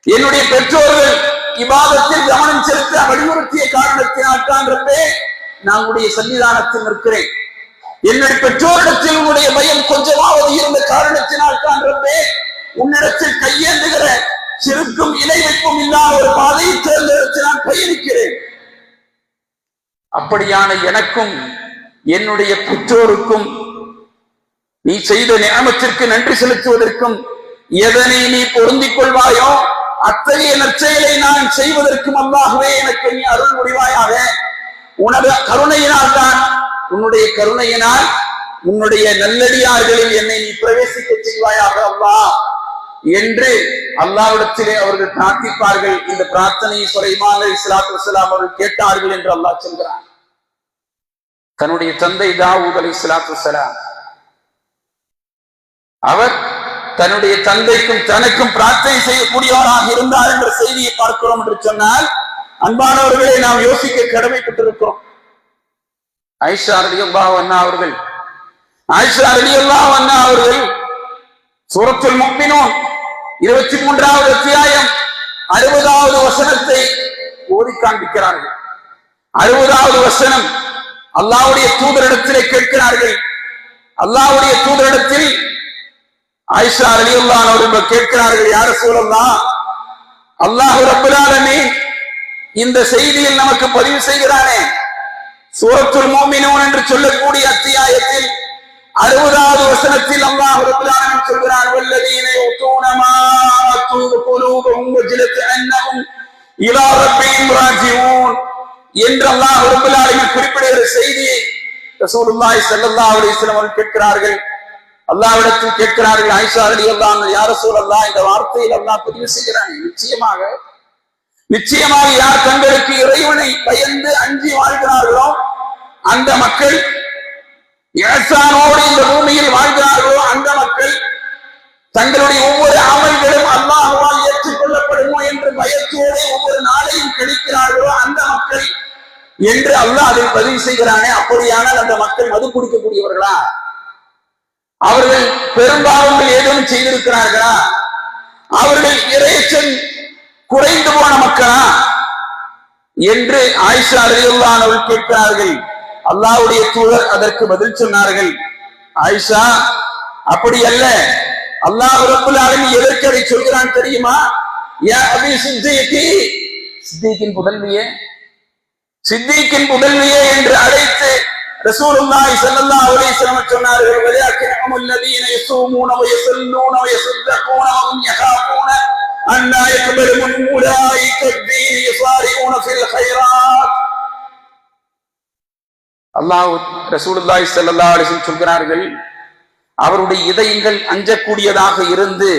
என்னுடைய பெற்றோர்கள் இபாதத்தில் கவனம் செலுத்த வலியுறுத்திய காரணத்தினால் தான் ரப்பே நான் உன்னுடைய சன்னிதானத்தில் நிற்கிறேன். என்னுடைய பெற்றோரிடத்தில் உன்னுடைய பயம் கொஞ்சமாவது இருந்த காரணத்தினால் தான் ரப்பே உன்னிடத்தில் கையேந்துகிற சிறுக்கும் இணை வைப்பும் இல்லாத ஒரு பாதையை தேர்ந்தெடுத்து நான் பயணிக்கிறேன். அப்படியான எனக்கும் என்னுடைய பெற்றோருக்கும் நீ செய்த நியமத்திற்கு நன்றி செலுத்துவதற்கும் எதனை நீ பொருந்திக் கொள்வாயோ அத்தகைய நற்செயலை நான் செய்வதற்கும் அல்லாஹ்வே எனக்கு நீ அருள் புரிவாயாக. உனது கருணையினால் தான், உன்னுடைய கருணையினால் உன்னுடைய நல்லடியார்களில் என்னை நீ பிரவேசிக்க செய்வாயாக அல்லாஹ் என்று அல்லாஹ்விடத்திலே அவர்கள் பிரார்த்திப்பார்கள். இந்த பிரார்த்தனையை சுலைமான் அலைஹிஸ்ஸலாத்து வஸ்ஸலாம் அவர்கள் கேட்டார்கள் என்று அல்லாஹ் சொல்கிறான். தன்னுடைய தந்தை தாவூத் அலைஹிஸ்ஸலாத்து வஸ்ஸலாம் அவர் தன்னுடைய தந்தைக்கும் தனக்கும் பிரார்த்தனை செய்யக்கூடியவராக இருந்தார் என்ற செய்தியை பார்க்கிறோம் என்று சொன்னால், அன்பானவர்களை நாம் யோசிக்க கடமைப்பட்டிருக்கிறோம். ஆயிஷா ரலியல்லாஹு அன்ஹா அவர்கள் சூரத்துல் முஃமினூன் 23வது அத்தியாயம் 60வது வசனத்தை ஓதி காண்பிக்கிறார்கள். 60வது வசனம், அல்லாஹ்வுடைய தூதரிடத்திலே கேட்கிறார்கள். அல்லாஹ்வுடைய தூதரிடத்தில் ஆயிஷா ரலியல்லாஹு அன்ஹா அவர்கள் கேட்கிறார்கள், யா ரசூலல்லாஹ், அல்லாஹ் ரப்பல் ஆலமீன் இந்த செய்தியில் நமக்கு பதிவு செய்கிறானே, சூரத்துல் முஃமினூன் என்று சொல்லக்கூடிய அத்தியாயத்தில் 60வது வசனத்தில் அல்லாஹ் ரப்பல் ஆலமீன் சொல்கிறான், வல்லதீன யுத்தூன மா ஆது குலூபுஹும் வஜ்லத் அன்னஹும் இலா ரப்பிஹிம் ராஜிஊன் என்று அல்லாஹ் ரப்பல் ஆலமீன் குறிப்பிடுகிற செய்தியை ரசூலுல்லாஹி ஸல்லல்லாஹு அலைஹி வஸல்லம் அவர்கள் கேட்கிறார்கள். அல்லாஹ்விடத்தில் கேட்கிறார்கள், ஆயிஷா ரலியல்லாஹு அன்ஹா, யா ரசூலல்லாஹ், இந்த வார்த்தையில் அல்லாஹ் பதிவு செய்கிறான், நிச்சயமாக யார் தங்களுக்கு இறைவனை பயந்து அஞ்சி வாழ்கிறார்களோ அந்த மக்கள், இஹ்சானோடு இந்த பூமியில் வாழ்கிறார்களோ அந்த மக்கள் தங்களுடைய ஒவ்வொரு அமல்களும் அல்லாஹ்வால் ஏற்றுக்கொள்ளப்படுமோ என்று பயத்தோடு ஒவ்வொரு நாளையும் கழிக்கிறார்களோ அந்த மக்கள் என்று அல்லாஹ் அதை பதிவு செய்கிறானே. அப்படியானால் அந்த மக்கள் மது குடிக்கக்கூடியவர்களா? அவர்கள் பெரும்பாவங்கள் ஏதேனும் செய்திருக்கிறார்களா? அவர்கள் இறைச்சல் குறைந்து போன மக்களா என்று ஆயிஷா ரலியல்லாஹு அன்ஹா அவர்கள் கேட்கிறார்கள். அல்லாஹ்வுடைய தூதர் அதற்கு பதில் சொன்னார்கள், ஆயிஷா, அப்படி அல்ல. அல்லாஹ் ரப்பல் ஆலமீன் எதற்கு அதை சொல்கிறான் தெரியுமா? யா அபி சித்தீகி, சித்தீக்கின் புதல்வியே என்று அழைத்து ரசூலுல்லாஹி ஸல்லல்லாஹு அலைஹி வஸல்லம் சொன்னார்கள், வலக்கினஹுல் லதீன யஸூமூன வயஸல்லூன வயஸதகூன வஹும் யகாஃபூன அன்லா யக்பலு மின் உலாயிக தீன யஸாரிஊன ஃபில் கைராத். அல்லாஹ் ரசூலுல்லாஹி ஸல்லல்லாஹு அலைஹி வஸல்லம் சொல்கிறார்கள், அவருடைய இதயங்கள் அஞ்சக்கூடியதாக இருந்து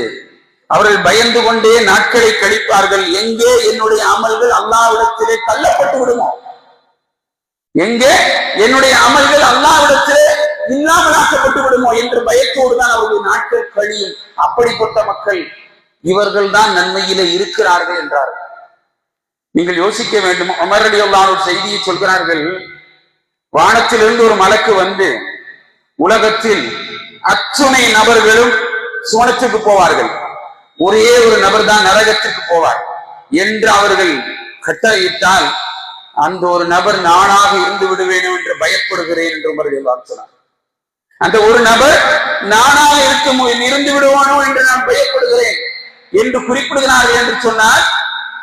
அவர்கள் பயந்து கொண்டே நாட்களை கழிப்பார்கள். எங்கே என்னுடைய அமல்கள் அல்லாஹ்விடத்திலே தள்ளப்பட்டு விடுமோ, எங்கே என்னுடைய அமல்கள் அல்லாஹ்விடத்திலே இல்லாமலாக்கப்பட்டு விடுமோ என்று பயத்தோடு தான் அவருடைய நாட்கள் கழியும். அப்படிப்பட்ட மக்கள் இவர்கள் தான் நன்மையிலே இருக்கிறார்கள் என்றார்கள். நீங்கள் யோசிக்க வேண்டும். உமர் ரலியல்லாஹு அன்ஹு ஒரு செய்தியை சொல்கிறார்கள், வானத்திலிருந்து ஒரு மலக்கு வந்து உலகத்தில் அத்துணை நபர்களும் சுவனத்துக்கு போவார்கள், ஒரே ஒரு நபர் தான் நரகத்திற்கு போவார் என்று அவர்கள் கட்டளையிட்டால் அந்த ஒரு நபர் நானாக இருந்து விடுவேணும் என்று பயப்படுகிறேன் என்று உமர் ரலியல்லாஹு அன்ஹு சொன்னார். அந்த ஒரு நபர் நானாக இருந்து விடுவானோ என்று நான் பயப்படுகிறேன் என்று குறிப்பிடுகிறார்கள் என்று சொன்னால்,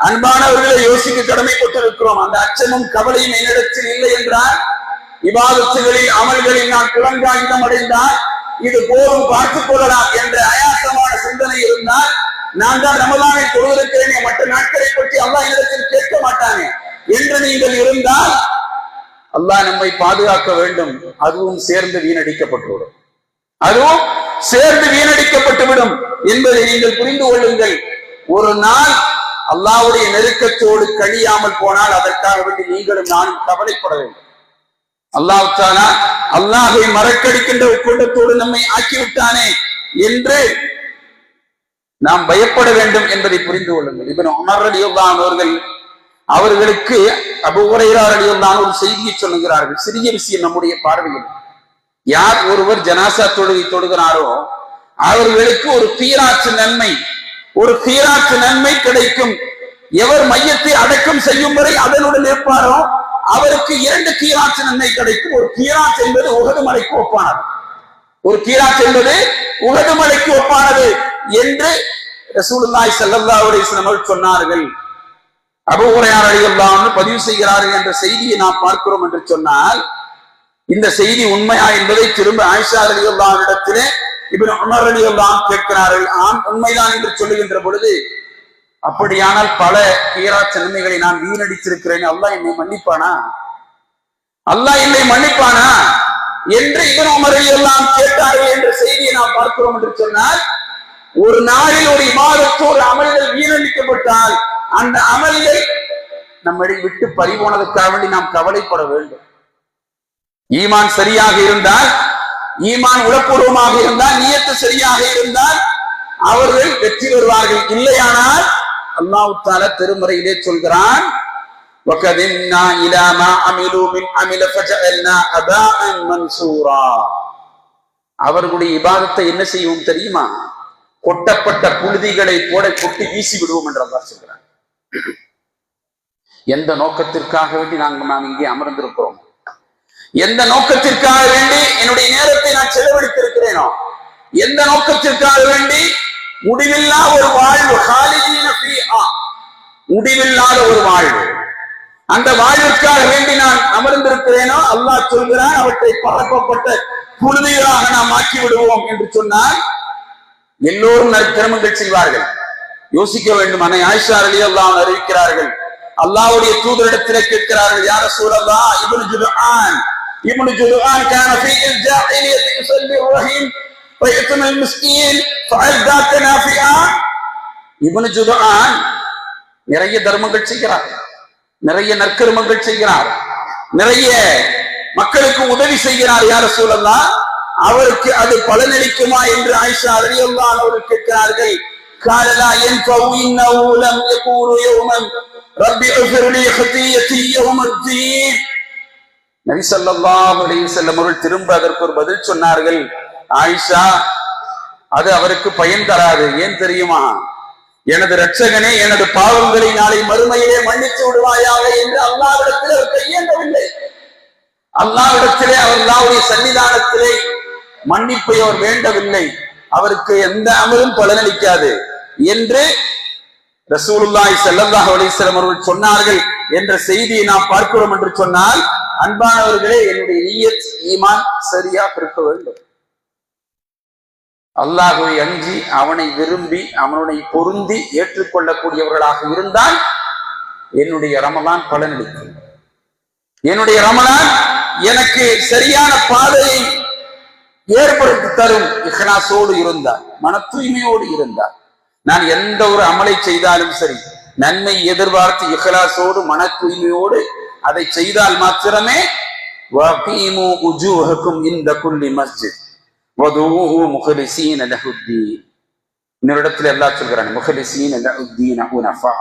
அன்பானவர்களை யோசிக்க கடமைப்பட்டிருக்கிறோம். அந்த அச்சமும் கவலையும் என்னிடத்தில் இல்லை என்றால், இபாதத்துகளில் அமல்களில் நான் குலங்காயுதம் அடைந்தால் இது போதும் பார்த்துக் கொள்ளலாம் என்ற அயாசமான சிந்தனை இருந்தால், நான் தான் ரமலானை தொழுதிருக்கிறேனே, மற்ற நாட்களை பற்றி அல்லாஹ் என்னிடத்தில் கேட்க மாட்டானே என்று நீங்கள் இருந்தால் அல்லாஹ் நம்மை பாதுகாக்க வேண்டும். அதுவும் சேர்ந்து வீணடிக்கப்பட்டுவிடும், அதுவும் சேர்ந்து வீணடிக்கப்பட்டுவிடும் என்பதை நீங்கள் புரிந்து கொள்ளுங்கள். ஒரு நாள் அல்லாஹ்வுடைய நெருக்கத்தோடு கழியாமல் போனால் அதற்காக வேண்டி நீங்களும் நானும் கவலைப்பட வேண்டும். அல்லாஹ் தஆலா அல்லாஹை மறக்கடிக்கின்ற கூட்டத்தோடு நம்மை ஆக்கிவிட்டானே என்று நாம் பயப்பட வேண்டும் என்பதை புரிந்து கொள்ளுங்கள். இப்னு உமர் ரலியல்லாஹு அன்ஹு அவர்கள் அவர்களுக்கு அபூ ஹுரைரா ரலியல்லாஹு அன்ஹு ஒரு செய்தியை சொல்லுகிறார்கள். சிறிய விஷயம் நம்முடைய பார்வையில். யார் ஒருவர் ஜனாசா தொழுகை தொழுகிறாரோ அவர்களுக்கு ஒரு கீராத்து நன்மை, ஒரு கீராத்து நன்மை கிடைக்கும். எவர் மையத்தை அடக்கம் செய்யும் வரை அதனுடன் இருப்பாரோ அவருக்கு 2 கீராத்து நன்மை கிடைக்கும். ஒரு கீராத் என்பது உஹது மலைக்கு ஒப்பானது, ஒரு கீராத் என்பது உஹது மலைக்கு ஒப்பானது என்று ரசூலுல்லாஹி ஸல்லல்லாஹு அலைஹி வஸல்லம் சொன்னார்கள். அபூ ஹுரைரா ரலியல்லாஹு அன்ஹு பதிவு செய்கிறார்கள் என்ற செய்தியை நாம் பார்க்கிறோம் என்று சொன்னால், இந்த செய்தி உண்மையா என்பதை திரும்ப ஆயிஷா ரலியல்லாஹு அன்ஹா இடத்திலே இப்னு உமர் ரலியல்லாஹு அன்ஹு கேட்கிறார்கள். ஆம், உண்மைதான் என்று சொல்லுகின்ற பொழுது, அப்படியானால் பல கீராத் நன்மைகளை நான் வீணடித்திருக்கிறேன், அல்லாஹ் என்னை மன்னிப்பானா, அல்லாஹ் என்னை மன்னிப்பானா என்று இப்னு உமர் ரலியல்லாஹு அன்ஹு கேட்டார்கள் என்ற செய்தியை நாம் பார்க்கிறோம் என்று சொன்னால், ஒரு நாளில் ஒரு இபாதத்தோடு அமல்கள் வீணடிக்கப்பட்டால் அந்த அமல்கள் நம்மை விட்டு பறிபோனதற்காக வேண்டி நாம் கவலைப்பட வேண்டும். ஈமான் சரியாக இருந்தால், ஈமான் உளப்பூர்வமாக இருந்தால், நியத்து சரியாக இருந்தால் அவர்கள் வெற்றி பெறுவார்கள். இல்லையானால் அல்லாஹ் தஆலா திருமறையிலே சொல்கிறான், வகதின்னா இலா மா அமிலு மின் அமில ஃபஜஅல்னா அபாஅன் மன்சூரா. அவர்களுடைய இபாதத்தை என்ன செய்வோம் தெரியுமா? கொட்டப்பட்ட புழுதிகளை போட கொட்டி வீசி விடுவோம் என்று அல்லாஹ் சொல்கிறான். எந்த நோக்கத்திற்காக வேண்டி நாம் இங்கே அமர்ந்திருக்கிறோம், எந்த நோக்கத்திற்காக வேண்டி என்னுடைய நேரத்தை நான் செலவழித்திருக்கிறேனோ, எந்த நோக்கத்திற்காக வேண்டி முடிவில்லா ஒரு வாழ்வு, காலிதீன ஃபீஹா, முடிவில்லாத ஒரு வாழ்வு, அந்த வாழ்விற்காக வேண்டி நான் அமர்ந்திருக்கிறேனோ அல்லாஹ் சொல்கிறான், அவற்றை பரப்பப்பட்ட புழுதிகளாக நாம் ஆக்கி விடுவோம் என்று சொன்னால் எல்லோரும் நற்கர்மங்கள் செய்வார்கள். யோசிக்க வேண்டும். அன்னை ஆயிஷா ரலியல்லாஹு அன்ஹா அறிவிக்கிறார்கள், அல்லாஹ்வுடைய தூதரிடத்திலே கேட்கிறார்கள், யா ரசூலல்லாஹ், இப்னு ஜுதுஆன் கான ஃபீ الجاهليه يصلي الرحيم ويطعم المسكين فهل ذاك نافعا. இப்னு ஜுதுஆன் நிறைய தர்மங்கள் செய்கிறார், நிறைய நற்கர்மங்கள் செய்கிறார், நிறைய மக்களுக்கு உதவி செய்கிறார். யா ரசூலல்லாஹ், அவருக்கு அது பலனளிக்குமா என்று ஆயிஷா ரலியல்லாஹு அன்ஹா அவர்கள் கேட்கிறார்கள். قال لا ينفع انه لم يقول يوما رب اغفر لي خطيئتي يوم الدين. நபி ஸல்லல்லாஹு அலைஹி வஸல்லம் அவர்கள் திரும்ப அதற்கு ஒரு பதில் சொன்னார்கள், ஆயிஷா, அது அவருக்கு பயன் தராது. ஏன் தெரியுமா? எனது இரட்சகனே, எனது பாவங்களை நாளை மறுமையிலே மன்னித்து விடுவாயாக என்று அல்லாஹ்விடத்திலே அவர் கையேந்தவில்லை. அல்லாஹ்விடத்திலே, அல்லாஹ்வுடைய சன்னிதானத்திலே மன்னிப்பை அவர் வேண்டவில்லை. அவருக்கு எந்த அமலும் பலனளிக்காது என்று ரசூலுல்லாஹி ஸல்லல்லாஹு அலைஹி வஸல்லம் அவர்கள் சொன்னார்கள் என்ற செய்தியை நாம் பார்க்கிறோம் என்று சொன்னால், அன்பானவர்களே, என்னுடைய நியத் ஈமான் சரியாக இருக்க வேண்டும். அல்லாஹ்வை அஞ்சி அவனை விரும்பி அவனுடைய பொருந்தி ஏற்றுக்கொள்ளக்கூடியவர்களாக இருந்தால் என்னுடைய ரமலான் பலனளிக்கும், என்னுடைய ரமலான் எனக்கு சரியான பாதையை ஏற்படுத்தி தரும் இஹ்லாஸோடு இருந்தார், மன தூய்மையோடு இருந்தார். நான் எந்த ஒரு அமலை செய்தாலும் சரி, நன்மை எதிர்பார்த்து இஹ்லாஸோடு மன தூய்மையோடு அதை செய்தால் மாத்திரமே வகீமு உஜூஹக்கும் இன்த குல்லி மஸ்ஜித் வதுஊஹு முஹ்லிஸீன லஹுத்தீன். இன்னொரு இடத்துல அல்லாஹ் சொல்கிறான், முஹ்லிஸீன லஹுத்தீன ஹுனஃபா.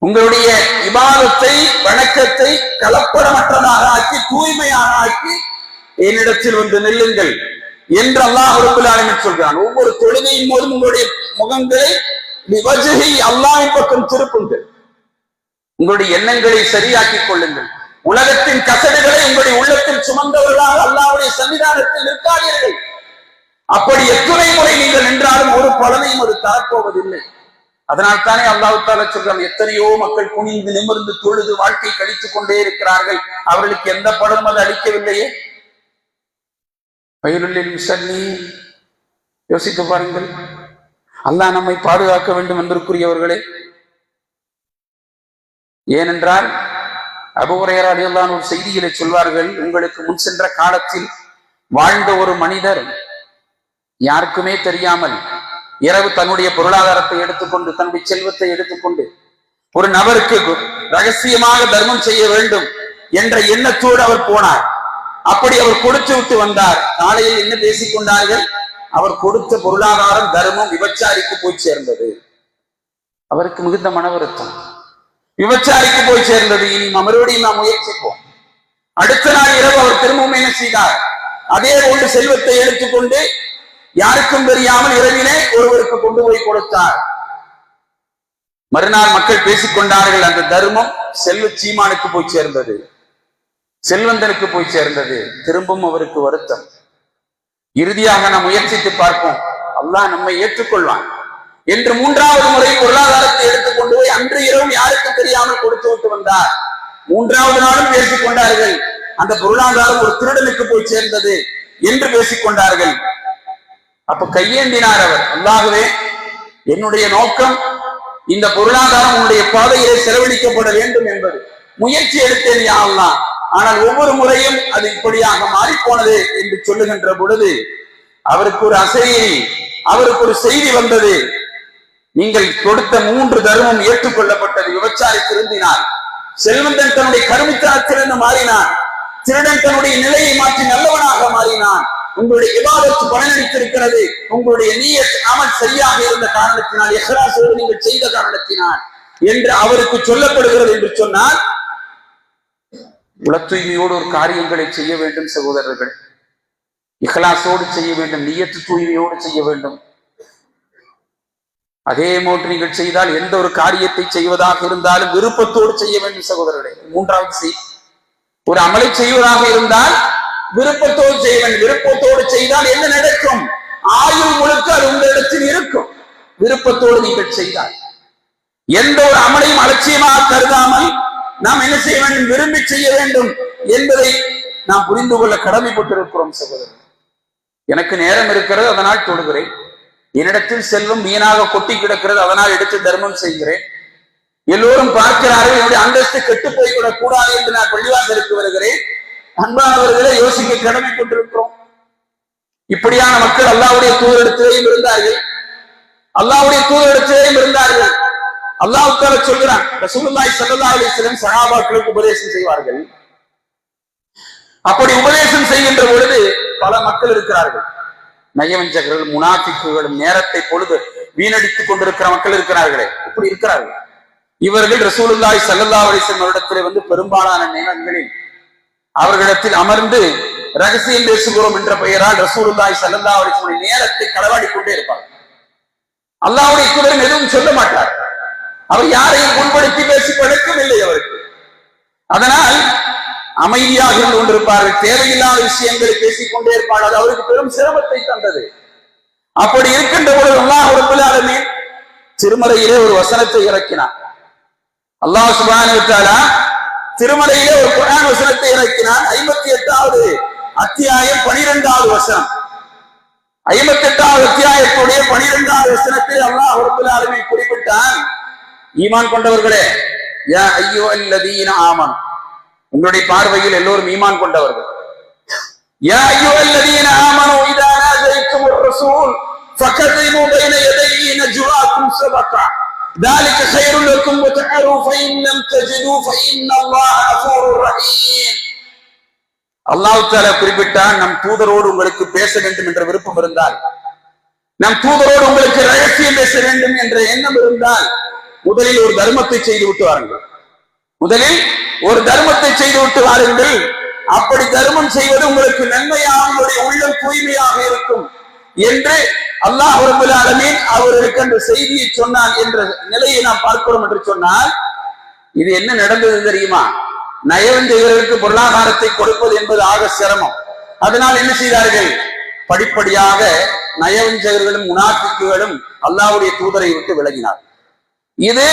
உங்களுடைய இபாதத்தை, வணக்கத்தை கலப்படமற்றதாக ஆக்கி தூய்மையாக ஆக்கி என்னிடத்தில் வந்து நில்லுங்கள் என்று அல்லாஹ் ரப்பல் ஆலமீன் சொல்கிறான். ஒவ்வொரு தொழுகையின் போதும் உங்களுடைய முகங்களை அல்லாஹ்வின் பக்கம் திருப்புங்கள். உங்களுடைய எண்ணங்களை சரியாக்கிக் கொள்ளுங்கள். உலகத்தின் கசடுகளை உங்களுடைய உள்ளத்தில் சுமந்தவர்களாக அல்லாஹ்வுடைய சன்னிதானத்தில் நிற்காதீர்கள். அப்படி எத்துணை முறை நீங்கள் நின்றாலும் ஒரு பலனையும் அது தரப்போவதில்லை. அதனால் தானே அல்லாஹ் தஆலா சொல்றான், எத்தனையோ மக்கள் குனிந்து நிமிர்ந்து தொழுது வாழ்க்கை கழித்துக் கொண்டே இருக்கிறார்கள், அவர்களுக்கு எந்த பலனும் அது அளிக்கவில்லையே. வயலுள்ளில் முஸல்லீன், யோசித்து பாருங்கள். அல்லாஹ் நம்மை பாதுகாக்க வேண்டும் என்பதற்குரியவர்களே. ஏனென்றால் அபூ ஹுரைரா ரலியல்லாஹு அன்ஹு ஒரு செய்தியிலே சொல்வார்கள், உங்களுக்கு முன் சென்ற காலத்தில் வாழ்ந்த ஒரு மனிதர் யாருக்குமே தெரியாமல் இரவு தன்னுடைய பொருளாதாரத்தை எடுத்துக்கொண்டு, தன்னுடைய செல்வத்தை எடுத்துக்கொண்டு ஒரு நபருக்கு ரகசியமாக தர்மம் செய்ய வேண்டும் என்ற எண்ணத்தோடு அவர் போனார். அப்படி அவர் கொடுத்து விட்டு வந்தார். காலையில் என்ன பேசிக் கொண்டார்கள்? அவர் கொடுத்த பொருளாதாரம் தர்மம் விபச்சாரிக்கு போய் சேர்ந்தது. அவருக்கு மிகுந்த மன வருத்தம். விபச்சாரிக்கு போய் சேர்ந்தது, இனி மறுபடியும் நாம் முயற்சிப்போம். அடுத்த நாள் இரவு அவர் திரும்பவும் என்ன செய்தார்? அதே போன்று செல்வத்தை எடுத்துக்கொண்டு யாருக்கும் தெரியாமல் இரவிலே ஒருவருக்கு கொண்டு போய் கொடுத்தார். மறுநாள் மக்கள் பேசிக் கொண்டார்கள், அந்த தர்மம் செல்வ சீமானுக்கு போய் சேர்ந்தது, செல்வந்தனுக்கு போய் சேர்ந்தது. திரும்பவும் அவருக்கு வருத்தம். இறுதியாக நாம் முயற்சித்து பார்ப்போம், அல்லாஹ் நம்மை ஏற்றுக்கொள்வான் என்று மூன்றாவது முறை பொருளாதாரத்தை எடுத்துக்கொண்டு போய் அன்று இரவும் யாருக்கும் தெரியாமல் கொடுத்து விட்டு வந்தார். மூன்றாவது நாளும் பேசிக் கொண்டார்கள், அந்த பொருளாதாரம் ஒரு திருடனுக்கு போய் சேர்ந்தது என்று பேசிக் கொண்டார்கள். அப்ப கையேந்தினார் அவர், அல்லாஹ்வே, என்னுடைய நோக்கம் இந்த பொருளாதாரம் உன்னுடைய பாதையிலே செலவழிக்கப்பட வேண்டும் என்பது. முயற்சி எடுத்தேன் யா அல்லாஹ், ஆனால் ஒவ்வொரு முறையும் அது இப்படியாக மாறிப்போனது என்று சொல்லுகின்ற பொழுது அவருக்கு ஒரு அசையை, அவருக்கு ஒரு செய்தி வந்தது. நீங்கள் கொடுத்த 3 தர்மம் ஏற்றுக்கொள்ளப்பட்டது. விபச்சாரி திருந்தினார், செல்வந்தன் தன்னுடைய கருமித்தனத்திலிருந்து மாறினான், திருடன் தன்னுடைய நிலையை மாற்றி நல்லவனாக மாறினான். உங்களுடைய இபாதத்து பலனளித்திருக்கிறது. உங்களுடைய நியத் அமல் சரியாக இருந்த காரணத்தினால், இஹ்லாஸோடு நீங்கள் செய்த காரணத்தினால் என்று அவருக்கு சொல்லப்படுகிறது. என்று சொன்னால் உள தூய்மையோடு ஒரு காரியங்களை செய்ய வேண்டும் சகோதரர்கள். இஹ்லாஸோடு செய்ய வேண்டும், நியத்து தூய்மையோடு செய்ய வேண்டும். அதே போன்று நீங்கள் செய்தால் எந்த ஒரு காரியத்தை செய்வதாக இருந்தாலும் விருப்பத்தோடு செய்ய வேண்டும் சகோதரர்களே. மூன்றாவது செய்தி, ஒரு அமலை செய்வதாக இருந்தால் விருப்பத்தோடு செய்ய வேண்டும். விருப்பத்தோடு செய்தால் என்ன நடக்கும்? ஆயுள் முழுக்க அது உங்களிடத்தில் இருக்கும். விருப்பத்தோடு நீங்கள் செய்தால் எந்த ஒரு அமலையும் அலட்சியமாக கருதாமல் நாம் என்ன செய்ய வேண்டும்? விரும்பி செய்ய வேண்டும் என்பதை நாம் புரிந்து கொள்ள கடமைப்பட்டிருக்கிறோம் சகோதரர். எனக்கு நேரம் இருக்கிறது, அதனால் தொழுகிறேன். என்னிடத்தில் செல்வம் வீணாக கொட்டி கிடக்கிறது, அதனால் எடுத்து தர்மம் செய்கிறேன். எல்லோரும் பார்க்கிறார்கள், என்னுடைய அந்தஸ்து கெட்டு போய்விடக் கூடாது என்று நான் பள்ளிவாசலுக்கு வருகிறேன். அன்பானவர்களை யோசிக்க கடமைப்பட்டிருக்கிறோம். இப்படியான மக்கள் அல்லாஹ்வுடைய தூதரிடத்திலேயும் இருந்தார்கள், அல்லாஹ்வுடைய தூதரிடத்திலேயும் இருந்தார்கள். அல்லாஹ் தஆலா சொல்கிறான், ரசூலுல்லாஹி ஸல்லல்லாஹு அலைஹி வஸல்லம் சஹாபாக்களுக்கு உபதேசம் செய்வார்கள். அப்படி உபதேசம் செய்கின்ற பொழுது பல மக்கள் இருக்கிறார்கள், நயவஞ்சகர்கள், முனாஃபிக்குகளும், நேரத்தை பொழுது வீணடித்துக் கொண்டிருக்கிற மக்கள் இருக்கிறார்களே, இப்படி இருக்கிறார்கள். இவர்கள் ரசூலுல்லாஹி ஸல்லல்லாஹு அலைஹி வஸல்லம் இடத்திலே வந்து பெரும்பாலான நேரங்களில் அவர்களிடத்தில் அமர்ந்து ரகசியம் பேசுகிறோம் என்ற பெயரால் ரசூலுல்லாஹி ஸல்லல்லாஹு அலைஹி வஸல்லம் நேரத்தை களவாடி கொண்டே இருப்பார். அல்லாஹ்வுடைய தூதர் எதுவும் சொல்ல மாட்டார். அவர் யாரையும் முன்படுத்தி பேசி பழக்கவில்லை அவருக்கு. அதனால் அமைதியாக இருந்து கொண்டிருப்பார்கள், தேவையில்லாத விஷயங்களை பேசிக் கொண்டே இருப்பார்கள். அது அவருக்கு பெரும் சிரமத்தை தந்தது. அப்படி இருக்கின்ற பொழுது அல்லாஹ் ரப்பல் ஆலமீன் திருமறையிலே ஒரு வசனத்தை இறக்கினார். அல்லாஹ் சுப்ஹானஹு வ தஆலா திருமறையிலே ஒரு குர்ஆன் வசனத்தை இறக்கினார். 58வது அத்தியாயம் 12வது வசனம். 58வது அத்தியாயத்துடைய 12வது வசனத்தில் அல்லாஹ் ரப்பல் ஆலமீன் குறிப்பிட்டான், ஈமான் கொண்டவர்களே, யா அய்யுஹல்லதீன ஆமனு, உங்களுடைய பார்வையில் எல்லோரும் ஈமான் கொண்டவர்கள். யா அய்யுஹல்லதீன ஆமனூ இதா நாஜைத்துமுர் ரசூல் ஃபகதிமு பைன யதைஹி நஜ்வாக்கும் ஸதகா ذلك خير لكم وتعروا فإن لم تجدوا فإن الله غفور رحيم. அல்லாஹ் தஆலா குறிப்பிட்டான், நம் தூதரோடு உங்களுக்கு பேச வேண்டும் என்ற விருப்பம் இருந்தால், நம் தூதரோடு உங்களுக்கு ரகசியம் பேச வேண்டும் என்ற எண்ணம் இருந்தால் முதலில் ஒரு தர்மத்தை செய்து விட்டு வாருங்கள். முதலில் ஒரு தர்மத்தை செய்து விட்டு வாருங்கள். அப்படி தர்மம் செய்வது உங்களுக்கு நன்மையாக, உங்களுடைய உள்ளம் தூய்மையாக இருக்கும் என்று அல்லாஹ் ரப்பல் ஆலமீன் அவர்களுக்கு அந்த செய்தியை சொன்னான் என்ற நிலையை நாம் பார்க்கிறோம் என்று சொன்னால், இது என்ன நடந்தது தெரியுமா? நயவஞ்சகர்களுக்கு பொருளாதாரத்தை கொடுப்பது என்பது ஆக சிரமம். அதனால் என்ன செய்தார்கள்? படிப்படியாக நயவஞ்சகர்களும் முனாஃபிக்குகளும் அல்லாஹ்வுடைய தூதரை விட்டு விலகினார். இது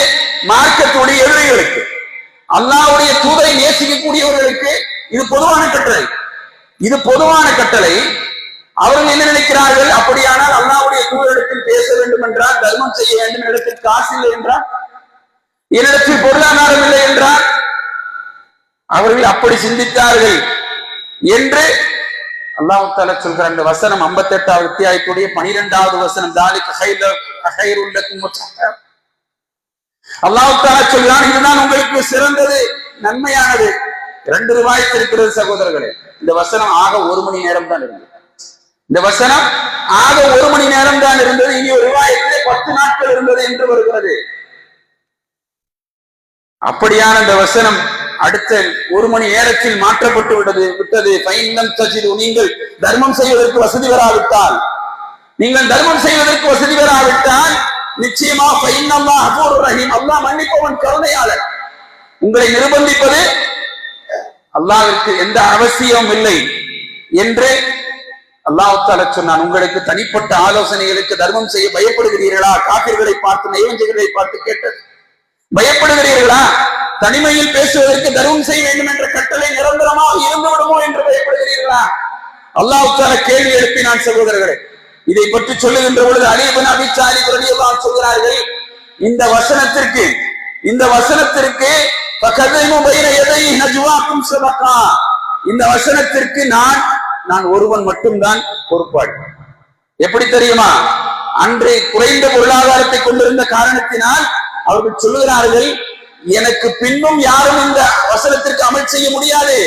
மார்க்கத்துடைய எதிரிகளுக்கு, அல்லாஹ்வுடைய தூதரை நேசிக்கக்கூடியவர்களுக்கு இது பொதுவான கட்டளை. இது பொதுவான கட்டளை. அவர்கள் என்ன நினைக்கிறார்கள்? அப்படியானால் அல்லாஹ்வுடைய தூதரிடத்தில் பேச வேண்டும் என்றால், தர்மம் செய்ய வேண்டும், என்னிடத்தில் காசு இல்லை என்றால், என்னிடத்தில் பொருளாதாரம் இல்லை என்றால், அவர்கள் அப்படி சிந்தித்தார்கள் என்று அல்லாஹ் தஆலா சொல்கிற அந்த வசனம் 58வது அத்தியாயத்துடைய 12வது வசனம், தாலிக கைருல் லக்கும் வதஹர். அல்லாஹ் தஆலா சொல்றான், இதுதான் உங்களுக்கு சிறந்தது, நன்மையானது. 2 ரிவாயத் இருக்கிறது சகோதரர்களே. இந்த வசனம் ஆக 1 மணி நேரம் தான் இருந்தது. இந்த வசனம் ஆக 1 மணி நேரம் தான் இருந்தது. இனி ஒரு ரிவாயத்திலே 10 நாட்கள் இருந்தது என்று வருகிறது. அப்படியான இந்த வசனம் அடுத்த 1 மணி நேரத்தில் மாற்றப்பட்டு விட்டது. ஃபைன்லம் தஜிது, நீங்கள் தர்மம் செய்வதற்கு வசதி பெறாவிட்டால், நீங்கள் தர்மம் செய்வதற்கு வசதி பெறாவிட்டால் நிச்சயமா ஃபைன்னல்லாஹ் கஃபூருர் ரஹீம், அல்லாஹ் மன்னிப்பவன், கருணையாளர். உங்களை நிர்பந்திப்பது அல்லாஹ்விற்கு எந்த அவசியமும் இல்லை என்று அல்லாஹ் தஆலா சொன்னான். உங்களுக்கு தனிப்பட்ட ஆலோசனைகளுக்கு தர்மம் செய்ய பயப்படுகிறீர்களா? காபிர்களை பார்த்து, நயவஞ்சகர்களை பார்த்து கேட்டது. பயப்படுகிறீர்களா? தனிமையில் பேசுவதற்கு தர்மம் செய்ய வேண்டும் என்ற கட்டளை நிரந்தரமாக இருந்து விடுமோ என்று பயப்படுகிறீர்களா? அல்லாஹ் தஆலா கேள்வி எழுப்பினான் சகோதரர்களே. இதை பற்றி சொல்லுகின்ற பொழுது அலி இப்னு அபீ தாலிப் ரலியல்லாஹு அன்ஹு சொல்கிறார்கள், இந்த வசனத்திற்கு ஃபகதிமு பைன யதைஹி நஜ்வாக்கும் ஸதகா, இந்த வசனத்திற்கு நான் ஒருவன் மட்டும்தான் பொறுப்பாளி. எப்படி தெரியுமா? அன்று குறைந்த பொருளாதாரத்தை கொண்டிருந்த காரணத்தினால் அவர்கள் சொல்லுகிறார்கள், எனக்கு பின்னும் யாரும் இந்த வசனத்திற்கு அமல் செய்ய முடியாது,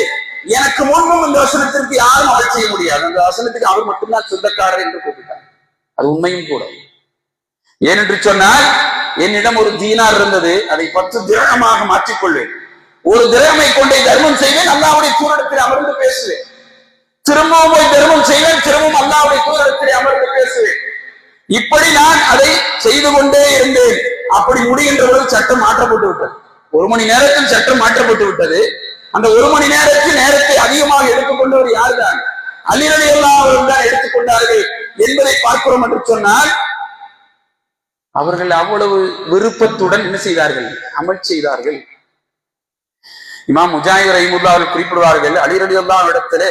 எனக்கு முன்பும் இந்த வசனத்திற்கு யாரும் அமல் செய்ய முடியாது. அந்த வசனத்துக்கு அவர் மட்டும்தான் சொந்தக்காரர் என்று கூப்பிட்டார். அது உண்மையும் கூட. ஏனென்று சொன்னால், என்னிடம் ஒரு தீனார் இருந்தது, அதை 10 திரகமாக மாற்றிக்கொள்வேன். ஒரு திரகமை கொண்டே தர்மம் செய்வேன், அல்லாஹ்வுடைய தூதரிடத்தில் அமர்ந்து பேசுவேன். திரும்பவும் போய் தர்மம் செய்வேன், திரும்பவும் அல்லாஹ்வுடைய தூதரிடத்தில் அமர்ந்து பேசுவேன். இப்படி நான் அதை செய்து கொண்டே இருந்தேன். அப்படி முடிகின்ற பொழுது சட்டம் மாற்றப்பட்டு விட்டது. 1 மணி நேரத்தில் சட்டம் மாற்றப்பட்டு விட்டது. அந்த 1 மணி நேரத்தில் நேரத்தை அதிகமாக எடுத்துக்கொண்டவர் யார்தான்? அலி ரலியல்லாஹு அன்ஹு தான் எடுத்துக்கொண்டார்கள் என்பதை பார்க்கிறோம் என்று சொன்னால், அவர்கள் அவ்வளவு விருப்பத்துடன் என்ன செய்தார்கள்? அமல் செய்தார்கள். இமாம் முஜாஹித் ரஹிமஹுல்லாஹ் அவர்கள் குறிப்பிடுவார்கள், அலி ரலியல்லாஹு அன்ஹு இடத்திலே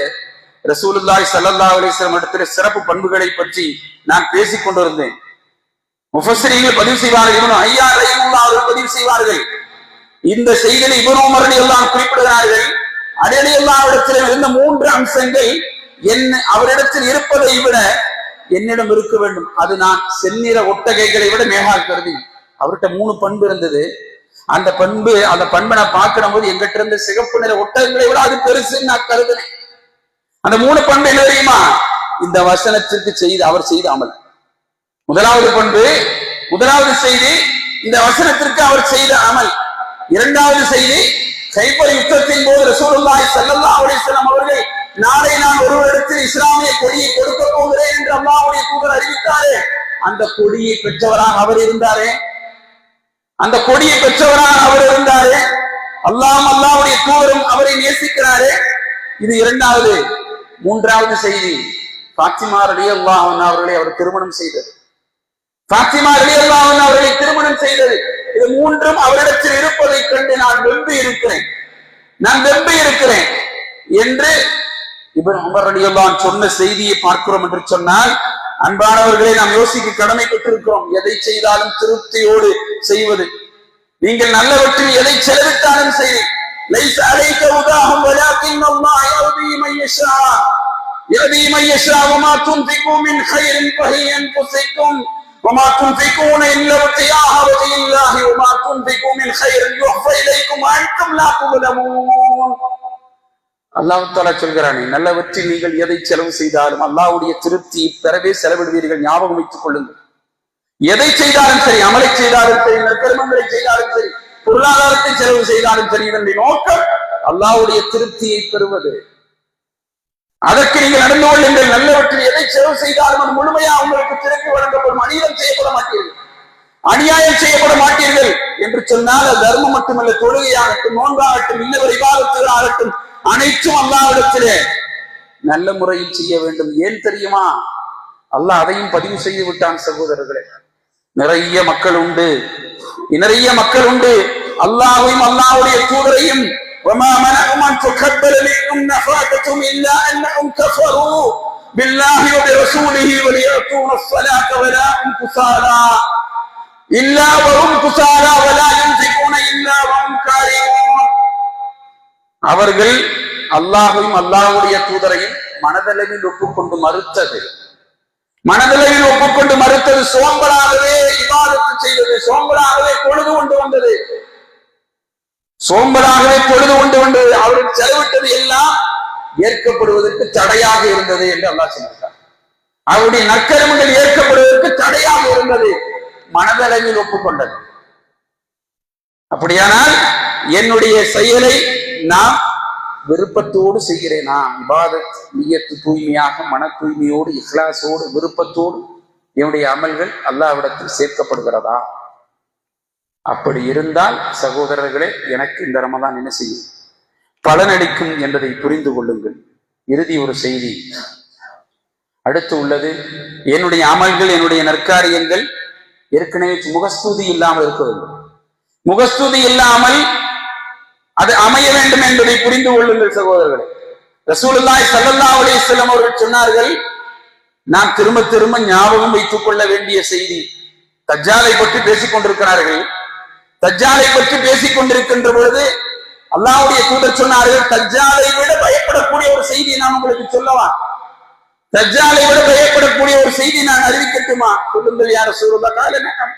ரசூலுல்லாஹி ஸல்லல்லாஹு அலைஹி வஸல்லம் இடத்திலே சிறப்பு பண்புகளை பற்றி நான் பேசிக் கொண்டிருந்தேன். முஃபஸ்ஸிரீன்கள் பதிவு செய்வார்கள், இப்னு ஐயான் ரஹிமஹுல்லாஹ் அவர்கள் பதிவு செய்வார்கள். இந்த செய்தியை இப்னு உமர் ரலியல்லாஹு அன்ஹு குறிப்பிடுகிறார்கள், அலி ரலியல்லாஹு அன்ஹு இடத்திலே இருந்த 3 அம்சங்கள் அவரிடத்தில் இருப்பதை விட என்னிடம் இருக்க வேண்டும். அது நான் செந்நிற ஒட்டகைகளை விட மேலாக கருதி. அவர்கிட்ட 3 பண்பு இருந்தது. அந்த பண்பை நான் பார்க்கிற போது எங்கிட்ட இருந்த சிகப்பு நிற ஒட்டகங்களை விட அது பெருசுன்னு நான் கருதினேன். அந்த 3 பண்பு என்ன தெரியுமா? இந்த வசனத்திற்கு அவர் செய்த அமல். முதலாவது செய்தி இந்த வசனத்திற்கு அவர் செய்த அமல். 2வது செய்தி, கைபர் யுத்தத்தின் போது ரசூலுல்லாஹி ஸல்லல்லாஹு அலைஹி வஸல்லம் அவர்கள், நாளை நான் ஒருவரிடத்தில் இஸ்லாமிய கொடியை கொடுக்க போகிறேன் என்று அல்லாஹ்வுடைய தூதர் அறிவித்தாரே, அந்த கொடியை பெற்றவராக அவர் இருந்தாரே. அல்லாஹ்வுடைய தூதரும் அவரை நேசிக்கிறாரே. இது 2வது. 3வது செய்தி, ஃபாத்திமா ரலியல்லாஹு அன்ஹா அவர்களை அவர் திருமணம் செய்தது. இது 3ம் அவரிடத்தில் இருப்பதை கண்டு நான் வெம்பி இருக்கிறேன் என்று இப்னு உமர் ரலியல்லாஹு அன்ஹு சொன்ன செய்தியை பார்க்கிறோம் என்று சொன்னால், அன்பானவர்களை நாம் யோசிக்க கடமைப்பட்டிருக்கிறோம். எதை செய்தாலும் திருப்தியோடு செய்வது. நீங்கள் நல்லவற்றில் எதை செலவிட்டாலும் சரி, ليس عليك هداهم ولكن الله يهدي من يشاء وما تنفقوا من خير فلأنفسكم وما تنفقون إلا ابتغاء وجه الله وما تنفقوا من خير يوفى إليكم وأنتم لا تظلمون. அல்லாஹ் தஆலா சொல்கிறானே, நல்லவற்றில் நீங்கள் எதை செலவு செய்தாலும் அல்லாஹ்வுடைய திருப்தியை பெறவே செலவிடுவீர்கள். ஞாபகம் வைத்துக் கொள்ளுங்கள். எதை செய்தாலும் சரி, அமலை செய்தாலும் சரி, நற்கர்மங்களை செய்தாலும் சரி, பொருளாதாரத்தை செலவு செய்தாலும் சரி, இதனுடைய நோக்கம் அல்லாஹ்வுடைய திருப்தியை பெறுவது. அதற்கு நீங்கள் நடந்து கொள்ளுங்கள். நல்லவற்றில் எதை செலவு செய்தாலும் அது முழுமையா உங்களுக்கு திருப்பி வழங்கப்படும். அநியாயம் செய்யப்பட மாட்டீர்கள், அநியாயம் செய்யப்பட மாட்டீர்கள் என்று சொன்னால் அது தர்மம் மட்டுமல்ல, தொழுகையாகட்டும், நோன்பாகட்டும், இன்னொரு இபாதத்துகள் ஆகட்டும், அனைத்தும் அல்லாஹ்விடத்திலே நல்ல முறையில் செய்ய வேண்டும். ஏன் தெரியுமா? அல்லாஹ் அதையும் பதிவு செய்து விட்டான். சகோதரர்களே, நிறைய மக்கள் உண்டு, அல்லாஹ்வையும் அல்லாஹ்வுடைய தூதரையும் وما منعهم أن تقبل منهم نفقتهم إلا أنهم كفروا بالله وبرسوله وليأتون الصلاة ولا هم كسالى ولا ينفقون إلا وهم كارهون. அவர்கள் அல்லாஹ்வையும் அல்லாஹ்வுடைய தூதரையும் மனதளவில் ஒப்புக்கொண்டு மறுத்தது, சோம்பலாகவே இபாதத்து செய்தது, சோம்பலாகவே பொழுது கொண்டு வந்தது, அவர்கள் செலவிட்டது எல்லாம் ஏற்கப்படுவதற்கு தடையாக இருந்தது என்று அல்லாஹ் சொல்கிறார். அவருடைய நற்கர்மங்கள் ஏற்கப்படுவதற்கு தடையாக இருந்தது, மனதளவில் ஒப்புக்கொண்டது. அப்படியானால் என்னுடைய செயலை நான் விருப்பத்தோடு செய்கிறேனா? இபாதத் நியத்து தூய்மையாக, மன தூய்மையோடு, இஹ்லாஸோடு, விருப்பத்தோடு என்னுடைய அமல்கள் அல்லாஹ்விடத்தில் சேர்க்கப்படுகிறதா? அப்படி இருந்தால் சகோதரர்களே, எனக்கு இந்த ரமதான் என்ன செய்யும்? பலனளிக்கும் என்பதை புரிந்து கொள்ளுங்கள். இறுதி ஒரு செய்தி அடுத்து உள்ளது. என்னுடைய அமல்கள், என்னுடைய நற்காரியங்கள் ஏற்கனவே முகஸ்துதி இல்லாமல் இருக்க வேண்டும். முகஸ்துதி இல்லாமல் அது அமைய வேண்டும் என்பதை புரிந்து கொள்ளுங்கள் சகோதரர்களே. ரசூலுல்லாஹி ஸல்லல்லாஹு அலைஹி வஸல்லம் அவர்கள் சொன்னார்கள், நாம் திரும்ப திரும்ப ஞாபகம் வைத்துக் கொள்ள வேண்டிய செய்தி. தஜ்ஜாலை பற்றி பேசிக் கொண்டிருக்கிறார்கள். தஜ்ஜாலை பற்றி பேசிக் கொண்டிருக்கின்ற பொழுது அல்லாஹ்வுடைய தூதர் சொன்னார்கள், தஜ்ஜாலை விட பயப்படக்கூடிய ஒரு செய்தியை நான் உங்களுக்கு சொல்லவா? தஜ்ஜாலை விட பயப்படக்கூடிய ஒரு செய்தி நான் அறிவிக்கட்டுமா? சொல்லுங்கள் யா ரசூலுல்லாஹ்.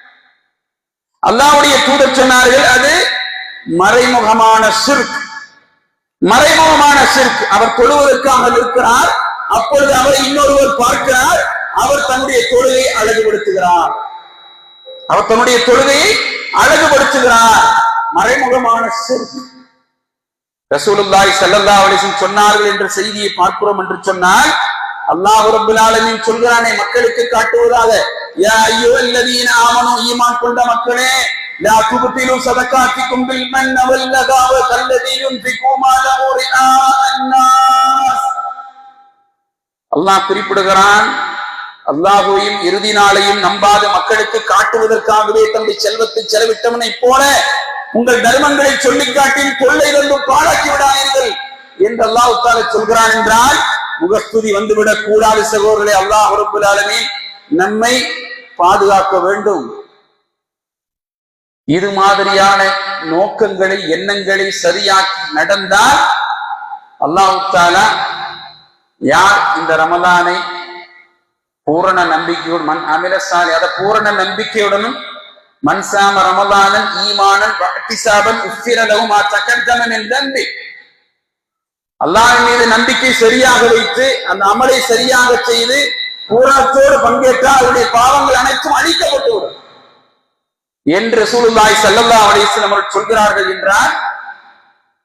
அல்லாஹ்வுடைய தூதர் சொன்னார்கள், அது மறைமுகமான ஷிர்க். அவர் தொழுவதற்காக இருக்கிறார், அப்பொழுது அவரை இன்னொருவர் பார்க்கிறார், அவர் தன்னுடைய தொழுகையை அழகுபடுத்துகிறார். மறைமுகமான ஷிர்க். ரசூலுல்லாஹி ஸல்லல்லாஹு அலைஹி வஸல்லம் சொன்னார்கள் என்ற செய்தியை பார்க்கிறோம் என்று சொன்னால், அல்லாஹ் ரப்பல் ஆலமீன் சொல்கிறானே மக்களுக்கு காட்டுவதாக, யா அய்யுஹல்லதீன ஆமனூ, ஈமான் கொண்ட மக்களே, லா துப்திலு ஸதகாத்திக்கும் பில் மன்ன வல் லதா கல்லதீ யுன்ஃபிகு மாலஹு ரிஆஅன் நாஸ். அல்லாஹ் குறிப்பிடுகிறான், அல்லாஹ்வையும் இறுதி நாளையும் நம்பாத மக்களுக்கு காட்டுவதற்காகவே தன்னுடைய செல்வத்தை செலவிட்டவனை போல உங்கள் தர்மங்களை சொல்லிக்காட்டி கொள்ளை தந்து பாழாக்கி விடாதீர்கள் என்று அல்லாஹ் தஆலா சொல்கிறான் என்றால் முகஸ்துதி வந்துவிடக் கூடாது சகோதரர்களே. அல்லாஹ் ரப்பல் ஆலமீன் நம்மை பாதுகாக்க வேண்டும். இது மாதிரியான நோக்கங்களை, எண்ணங்களை சரியாக்கி நடந்தால் அல்லாஹ் தஆலா யார் இந்த ரமலானை பூரண நம்பிக்கையோடு மன் அமில சாலி, அத பூரண நம்பிக்கையுடனும் மன்சாம ரமலானன் ஈமானன் வஹ்திசாபன் உஃபிர லஹு மா தகத்தம மின் தம்பி, அல்லாஹ்வின் மீது நம்பிக்கை சரியாக வைத்து அந்த அமலை சரியாக செய்து பூரணத்தோடு பங்கேற்றால் அவருடைய பாவங்கள் அனைத்தும் அழிக்கப்பட்டுவிடும் என்று ரசூலுல்லாஹி ஸல்லல்லாஹு அலைஹி வஸல்லம் அவர்கள் சொல்கிறார்கள் என்றால்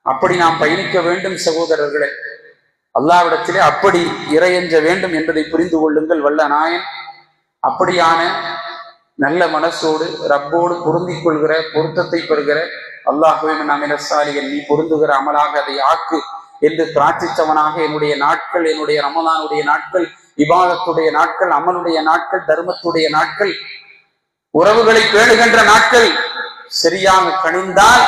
அப்படி நாம் பயணிக்க வேண்டும் சகோதரர்களே. அல்லாஹ்விடத்திலே அப்படி இறையஞ்ச வேண்டும் என்பதை புரிந்து கொள்ளுங்கள். வல்ல நாயன் அப்படியான நல்ல மனசோடு ரப்போடு பொருந்திக் கொள்கிற, பொருத்தத்தை பெறுகிற அல்லாஹ்வே அமில சாலிஹன், நீ பொருந்துகிற அமலாக அதை ஆக்கு என்று பிரார்த்தித்தவனாக என்னுடைய நாட்கள், என்னுடைய ரமலானுடைய நாட்கள், இபாதத்துடைய நாட்கள், அமலுடைய நாட்கள், தர்மத்துடைய நாட்கள், உறவுகளை பேணுகின்ற நாட்கள் சரியாக கணிந்தால்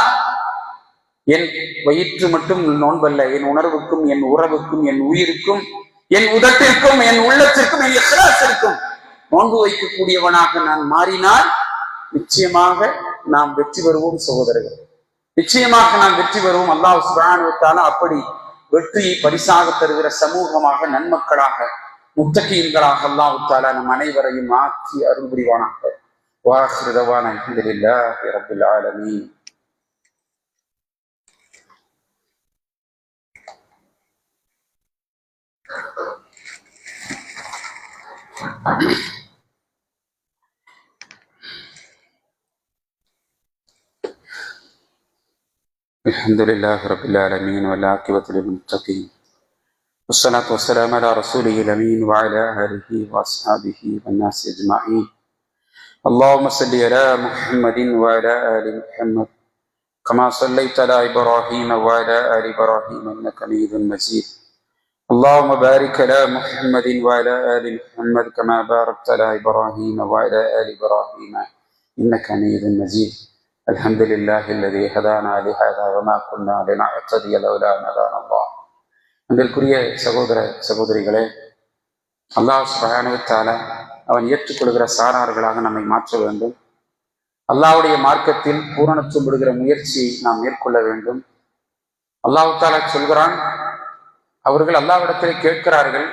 என் வயிற்று மட்டும் நோன்பல்ல, என் உணர்வுக்கும், என் உறவுக்கும், என் உயிருக்கும், என் உதட்டிற்கும், என் உள்ளத்திற்கும், என் இஹ்லாஸிற்கும் நோன்பு வைக்கக்கூடியவனாக நான் மாறினால் நிச்சயமாக நாம் வெற்றி பெறுவோம் சகோதரர்கள். நிச்சயமாக நாம் வெற்றி பெறுவோம். அல்லாஹ் சுப்ஹானஹு வ தஆலா அப்படி வெற்றியை பரிசாக தருகிற சமூகமாக, நன்மக்களாக, முத்தகீன்களாக அல்லாஹ் தஆலா நம் அனைவரையும் ஆக்கி அருள் புரிவானாக. வாஹிரு தவானா அல்ஹம்துலில்லாஹி ரப்பில் ஆலமீன். الحمد لله رب العالمين والعاقبة للمتقين والصلاة والسلام على رسوله الأمين وعلى آله وأصحابه والناس أجمعين. اللهم صل على محمد وعلى آل محمد كما صليت على إبراهيم وعلى آل إبراهيم إنك حميد مجيد. اللهم بارك على محمد وعلى آل محمد كما باركت على إبراهيم وعلى آل إبراهيم إنك حميد مجيد. الحمد لله الذي هدانا لهذا وما كنا لنهتدي لولا أن هدانا الله. அன்பிற்குரிய சகோதர சகோதரிகளே, அல்லாஹ் சுப்ஹானஹு வ தஆலா அவன் ஏற்றுக்கொள்கிற சாரார்களாக நம்மை மாற்ற வேண்டும். அல்லாஹ்வுடைய மார்க்கத்தில் பூரணத்துவம் விடுகிற முயற்சியை நாம் மேற்கொள்ள வேண்டும். அல்லாஹ் தஆலா சொல்கிறான், அவர்கள் அல்லாஹ்விடத்திலே கேட்கிறார்கள்,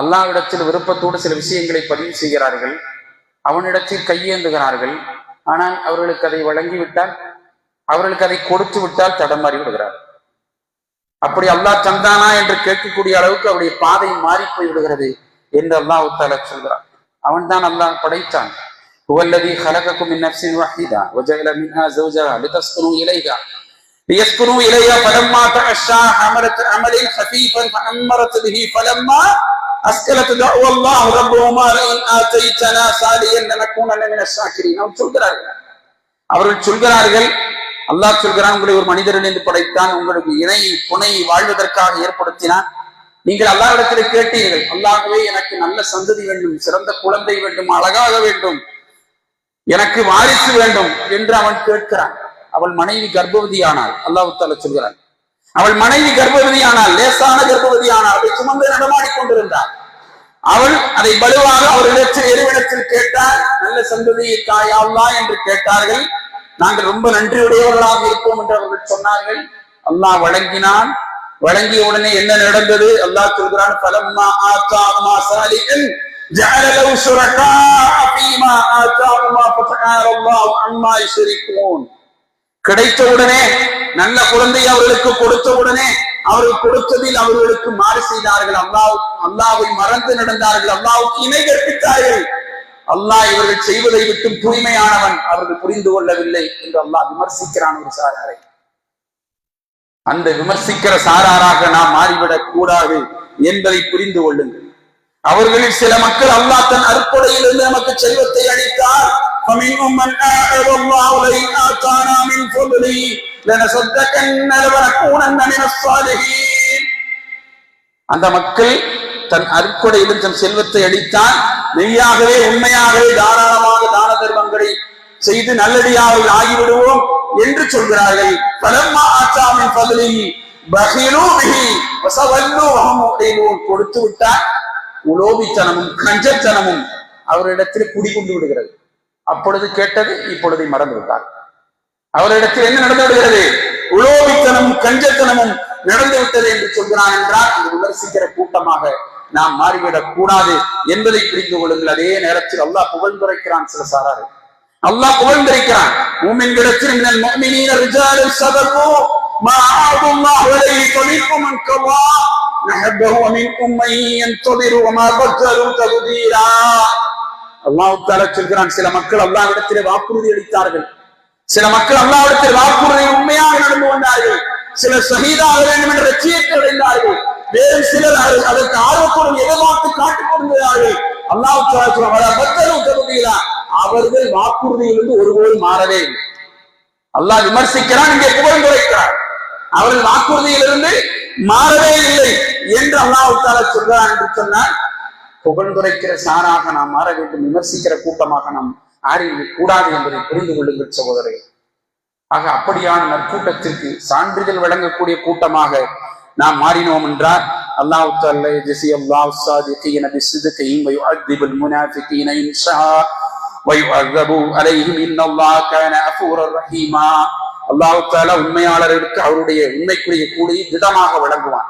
அல்லாஹ்விடத்தில் விருப்பத்தோடு சில விஷயங்களை பதிவு செய்கிறார்கள், அவனிடத்தில் கையேந்துகிறார்கள். ஆனால் அவர்களுக்கு அதை வழங்கிவிட்டால், அவர்களுக்கு அதை கொடுத்து விட்டால் தடமாறி விடுகிறார். அப்படி அல்லாஹ் தந்தானா என்று கேட்கக்கூடிய அளவுக்கு அவருடைய பாதை மாறி போய் விடுகிறது என்று அல்லாஹ் தஆலா சொல்கிறான். அவன் தான் அல்லாஹ் படைத்தான். ஹுவல்லதீ خلقكم من نفس واحدة وجعل منها زوجها لتسكنوا إليها فلما تغشى حملت حملا خفيفا فأمرت به فلما أثقلت دعوا الله ربهما لئن آتيتنا صالحا لنكونن من الشاكرين. அவர்கள் சொல்கிறார்கள், அல்லாஹ் சொல்கிறான், உங்களை ஒரு மனிதரிலிருந்து படைத்தான், உங்களுக்கு இணை புனை வாழ்வதற்காக ஏற்படுத்தினான். நீங்கள் அல்லாஹ்விடத்தில் கேட்டீர்கள், அல்லாஹ்வே எனக்கு நல்ல சந்ததி வேண்டும், சிறந்த குழந்தை வேண்டும், அழகாக வேண்டும், எனக்கு வாரிசு வேண்டும் என்று அவன் கேட்கிறான். அவள் மனைவி கர்ப்பவதியானாள். அல்லாஹ் தஆலா சொல்கிறான், அவள் மனைவி கர்ப்பவதியானாள், லேசான கர்ப்பவதியானாள், அவள் சுமந்து நடமாடிக் கொண்டிருந்தாள். அவள் அதை வலுவாக அவர்களிடத்தில் இறைவனிடத்தில் கேட்டாள், நல்ல சந்ததியை தாயா அல்லாஹ் என்று கேட்டார்கள். நாங்கள் ரொம்ப நன்றியுடையவர்களாக இருப்போம் என்று அவர்கள் சொன்னார்கள். அல்லாஹ் வழங்கினான். வழங்கிய உடனே என்ன நடந்தது? அல்லாஹ் சொல்கிறான், ஃபலம்மா ஆதாஹுமா சாலிஹன் ஜஅல லஹு ஷுரகா ஃபீமா ஆதாஹுமா ஃபதஆல அல்லாஹு அம்மா யுஷ்ரிகூன். கிடைத்த உடனே, நல்ல குழந்தை அவர்களுக்கு கொடுத்த உடனே அவர்கள் கொடுத்ததில் அவர்களுக்கு மாறு செய்தார்கள். அல்லாஹ்வை மறந்து நடந்தார்கள், அல்லாஹ்வுக்கு இணை கற்பித்தார்கள். அல்லாஹ் இவர்கள் செய்வதை விட்டும் தூய்மையானவன், அவர்கள் புரிந்து கொள்ளவில்லை என்று அல்லாஹ் விமர்சிக்கிறான் ஒரு சாராரை. அந்த விமர்சிக்கிற சாராராக நாம் மாறிவிடக் கூடாது என்பதை புரிந்து கொள்ளுங்கள். அவர்களில் சில மக்கள் அல்லாஹ் தன் அருட்கொடையிலிருந்து நமக்கு செல்வத்தை அளித்தார். அந்த மக்கள் தன் அருட்கொடையிலும் தன் செல்வத்தை அளித்தால் மெய்யாகவே உண்மையாகவே தாராளமாக தான தர்மங்களை செய்து நல்லடியார்கள் ஆகிவிடுவோம் என்று சொல்கிறார்கள். கொடுத்து விட்டால் உலோபித்தனமும் கஞ்சத்தனமும் அவரிடத்தில் குடிகொண்டு விடுகிறது. அப்பொழுது கேட்டது இப்பொழுது மறந்து விட்டார். அவரிடத்தில் என்ன நடந்து விடுகிறது? உலோபித்தனமும் கஞ்சத்தனமும் நடந்து விட்டது என்று சொல்கிறான் என்றால், அந்த விமர்சிக்கிற கூட்டமாக நாம் மாறிவிடக் கூடாது என்பதை புரிந்து கொள்ளுங்கள். அதே நேரத்தில் அல்லாஹ் புகழ்ந்துரைக்கிறான். சில சாராரு அல்லாஹ் புகழ்ந்துரைக்கிறான். மூமின்களிடத்தில் மினல் முஃமினீன ரிஜாலுன் ஸதகு மா அல்லாஹு அலைஹி வஸல்லம் மன் கவா நஹபஹு மின்கும் மன் யன்ததிரு வமா பதலு தக்தீரா. அல்லாஹ் தஆலா சொல்கிறான், சில மக்கள் அல்லாஹ்விடத்திலே வாக்குறுதி அளித்தார்கள், சில மக்கள் அல்லாஹ்விடத்தில் வாக்குறுதியில் உண்மையாக நடந்து கொண்டார்கள், சிலர் ஷஹீதாக வேண்டும் என்ற லட்சியத்தை அடைந்தார்கள், வேறு சிலர் அதற்கு ஆர்வத்துடன் எதிர்பார்த்து காட்டிக் கொண்டிருந்தார்கள். அல்லாஹ் அவர்கள் வாக்குறுதியிலிருந்து ஒருபோது மாறவே இல்லை. அல்லாஹ் விமர்சிக்கிறான், இங்கே புகழ்ந்துரைக்கிறார். அவர்கள் வாக்குறுதியிலிருந்து மாறவே இல்லை என்று அல்லாஹ் தஆலா சொல்கிறான் என்று சொன்னால், புகழ்ந்துரைக்கிற சாராக நாம் மாற வேண்டும், விமர்சிக்கிற கூட்டமாக நாம் ஆறிவிடக் கூடாது என்பதை புரிந்து கொள்ளுங்கள் சகோதரர்கள். ஆக அப்படியான நற்கூட்டத்திற்கு சான்றிதழ் வழங்கக்கூடிய கூட்டமாக நாம் மாறினோம் என்றால், அல்லாஹ் தஆலா யஜ்ஸி அல்லாஹு ஸாதிகீன பிஸ்ஸித்கிஹிம் வ யுஅذிபுல் முனாஃபிகீன இன் ஷா வ யுஅذபு அலைஹிம் இன்னல்லாஹ கான அஃபூரர் ரஹீமா. அல்லாஹ் தஆலா உண்மையாளர்களுக்கு அவருடைய உண்மைக்குரிய கூலியை திடமாக வழங்குவான்.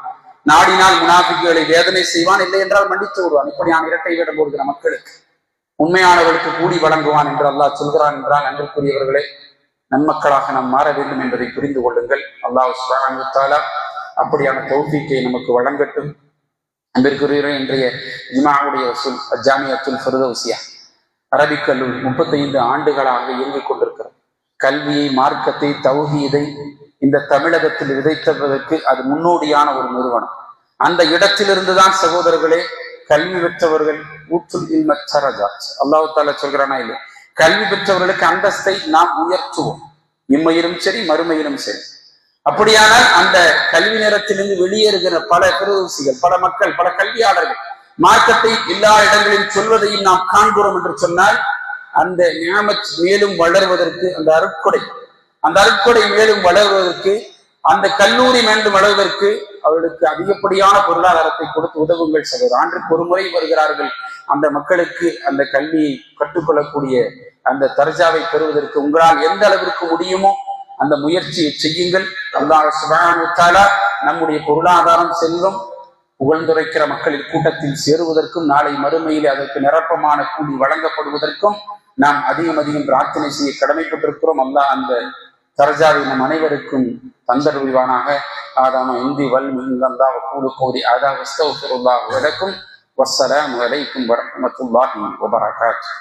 நாடினால் முனாஃபிக்குகளை வேதனை செய்வான், இல்லை என்றால் மன்னித்து விடுவான். இப்படியான இரட்டை வேடம் போடுகிற மக்களுக்கு உண்மையானவர்களுக்கு கூலி வழங்குவான் என்று அல்லாஹ் சொல்கிறான் என்றால், அன்பிற்குரியவர்களே, நன்மக்களாக நாம் மாற வேண்டும் என்பதை புரிந்து கொள்ளுங்கள். அல்லாஹ் சுப்ஹானஹு வ தஆலா அப்படியான தௌஃபீக்கை நமக்கு வழங்கட்டும். அன்பிற்குரிய இன்றைய ஜும்ஆவுடைய வசூல் ஜாமிஅத்துல் ஃபிர்தௌசியா அரபிக் கல்லூரி 35 ஆண்டுகளாக இயங்கிக் கொண்டிருக்கிறது. கல்வியை, மார்க்கத்தை, தௌஹீதை இந்த தமிழகத்தில் விதைத்ததற்கு அது முன்னோடியான ஒரு நிறுவனம். அந்த இடத்திலிருந்துதான் சகோதரர்களே கல்வி பெற்றவர்கள் ஊற்றுல் இல்மத் தரஜாத், அல்லாஹ் தஆலா சொல்கிறானா இல்லை, கல்வி பெற்றவர்களுக்கு அந்தஸ்தை நாம் உயர்த்துவோம், இம்மையிலும் சரி மறுமையிலும் சரி. அப்படியானால் அந்த கல்வி நேரத்திலிருந்து வெளியேறுகிற பல பிரதோசிகள், பல மக்கள், பல கல்வியாளர்கள் மார்க்கத்தை எல்லா இடங்களிலும் சொல்வதையும் நாம் காண்கிறோம் என்று சொன்னால், அந்த நியாமத் மேலும் வளர்வதற்கு, அந்த அருட்கொடை மேலும் வளர்வதற்கு, அந்த கல்லூரி மீண்டும் வளர்வதற்கு அவர்களுக்கு அதிகப்படியான பொருளாதாரத்தை கொடுத்து உதவுங்கள் சகோதரர். ஆண்டுக்கு ஒரு முறை வருகிறார்கள். அந்த மக்களுக்கு அந்த கல்வியை கற்றுக்கொள்ளக்கூடிய அந்த தர்ஜாவை பெறுவதற்கு உங்களால் எந்த அளவிற்கு முடியுமோ அந்த முயற்சியை செய்யுங்கள். அல்லாஹ் சுப்ஹானஹு வ தஆலா நம்முடைய பொருளாதாரம், செல்வம், புகழ்ந்துரைக்கிற மக்களின் கூட்டத்தில் சேருவதற்கும், நாளை மறுமையில் அதற்கு நிரப்பமான கூலி வழங்கப்படுவதற்கும் நாம் அதிகம் பிரார்த்தனை செய்ய கடமைப்பட்டிருக்கிறோம். அல்லாஹ் அந்த தர்ஜாவை நம் அனைவருக்கும் தந்தருள்வானாக. ஆதாம இந்தி வல் மின்லந்தா வக்கூலு கௌலி ஹாதா வஸ்தக்ஃபிருல்லாஹ் வலக்கும் வஸ்ஸலாமு அலைக்கும் வரஹ்மத்துல்லாஹி வபரகாத்துஹு.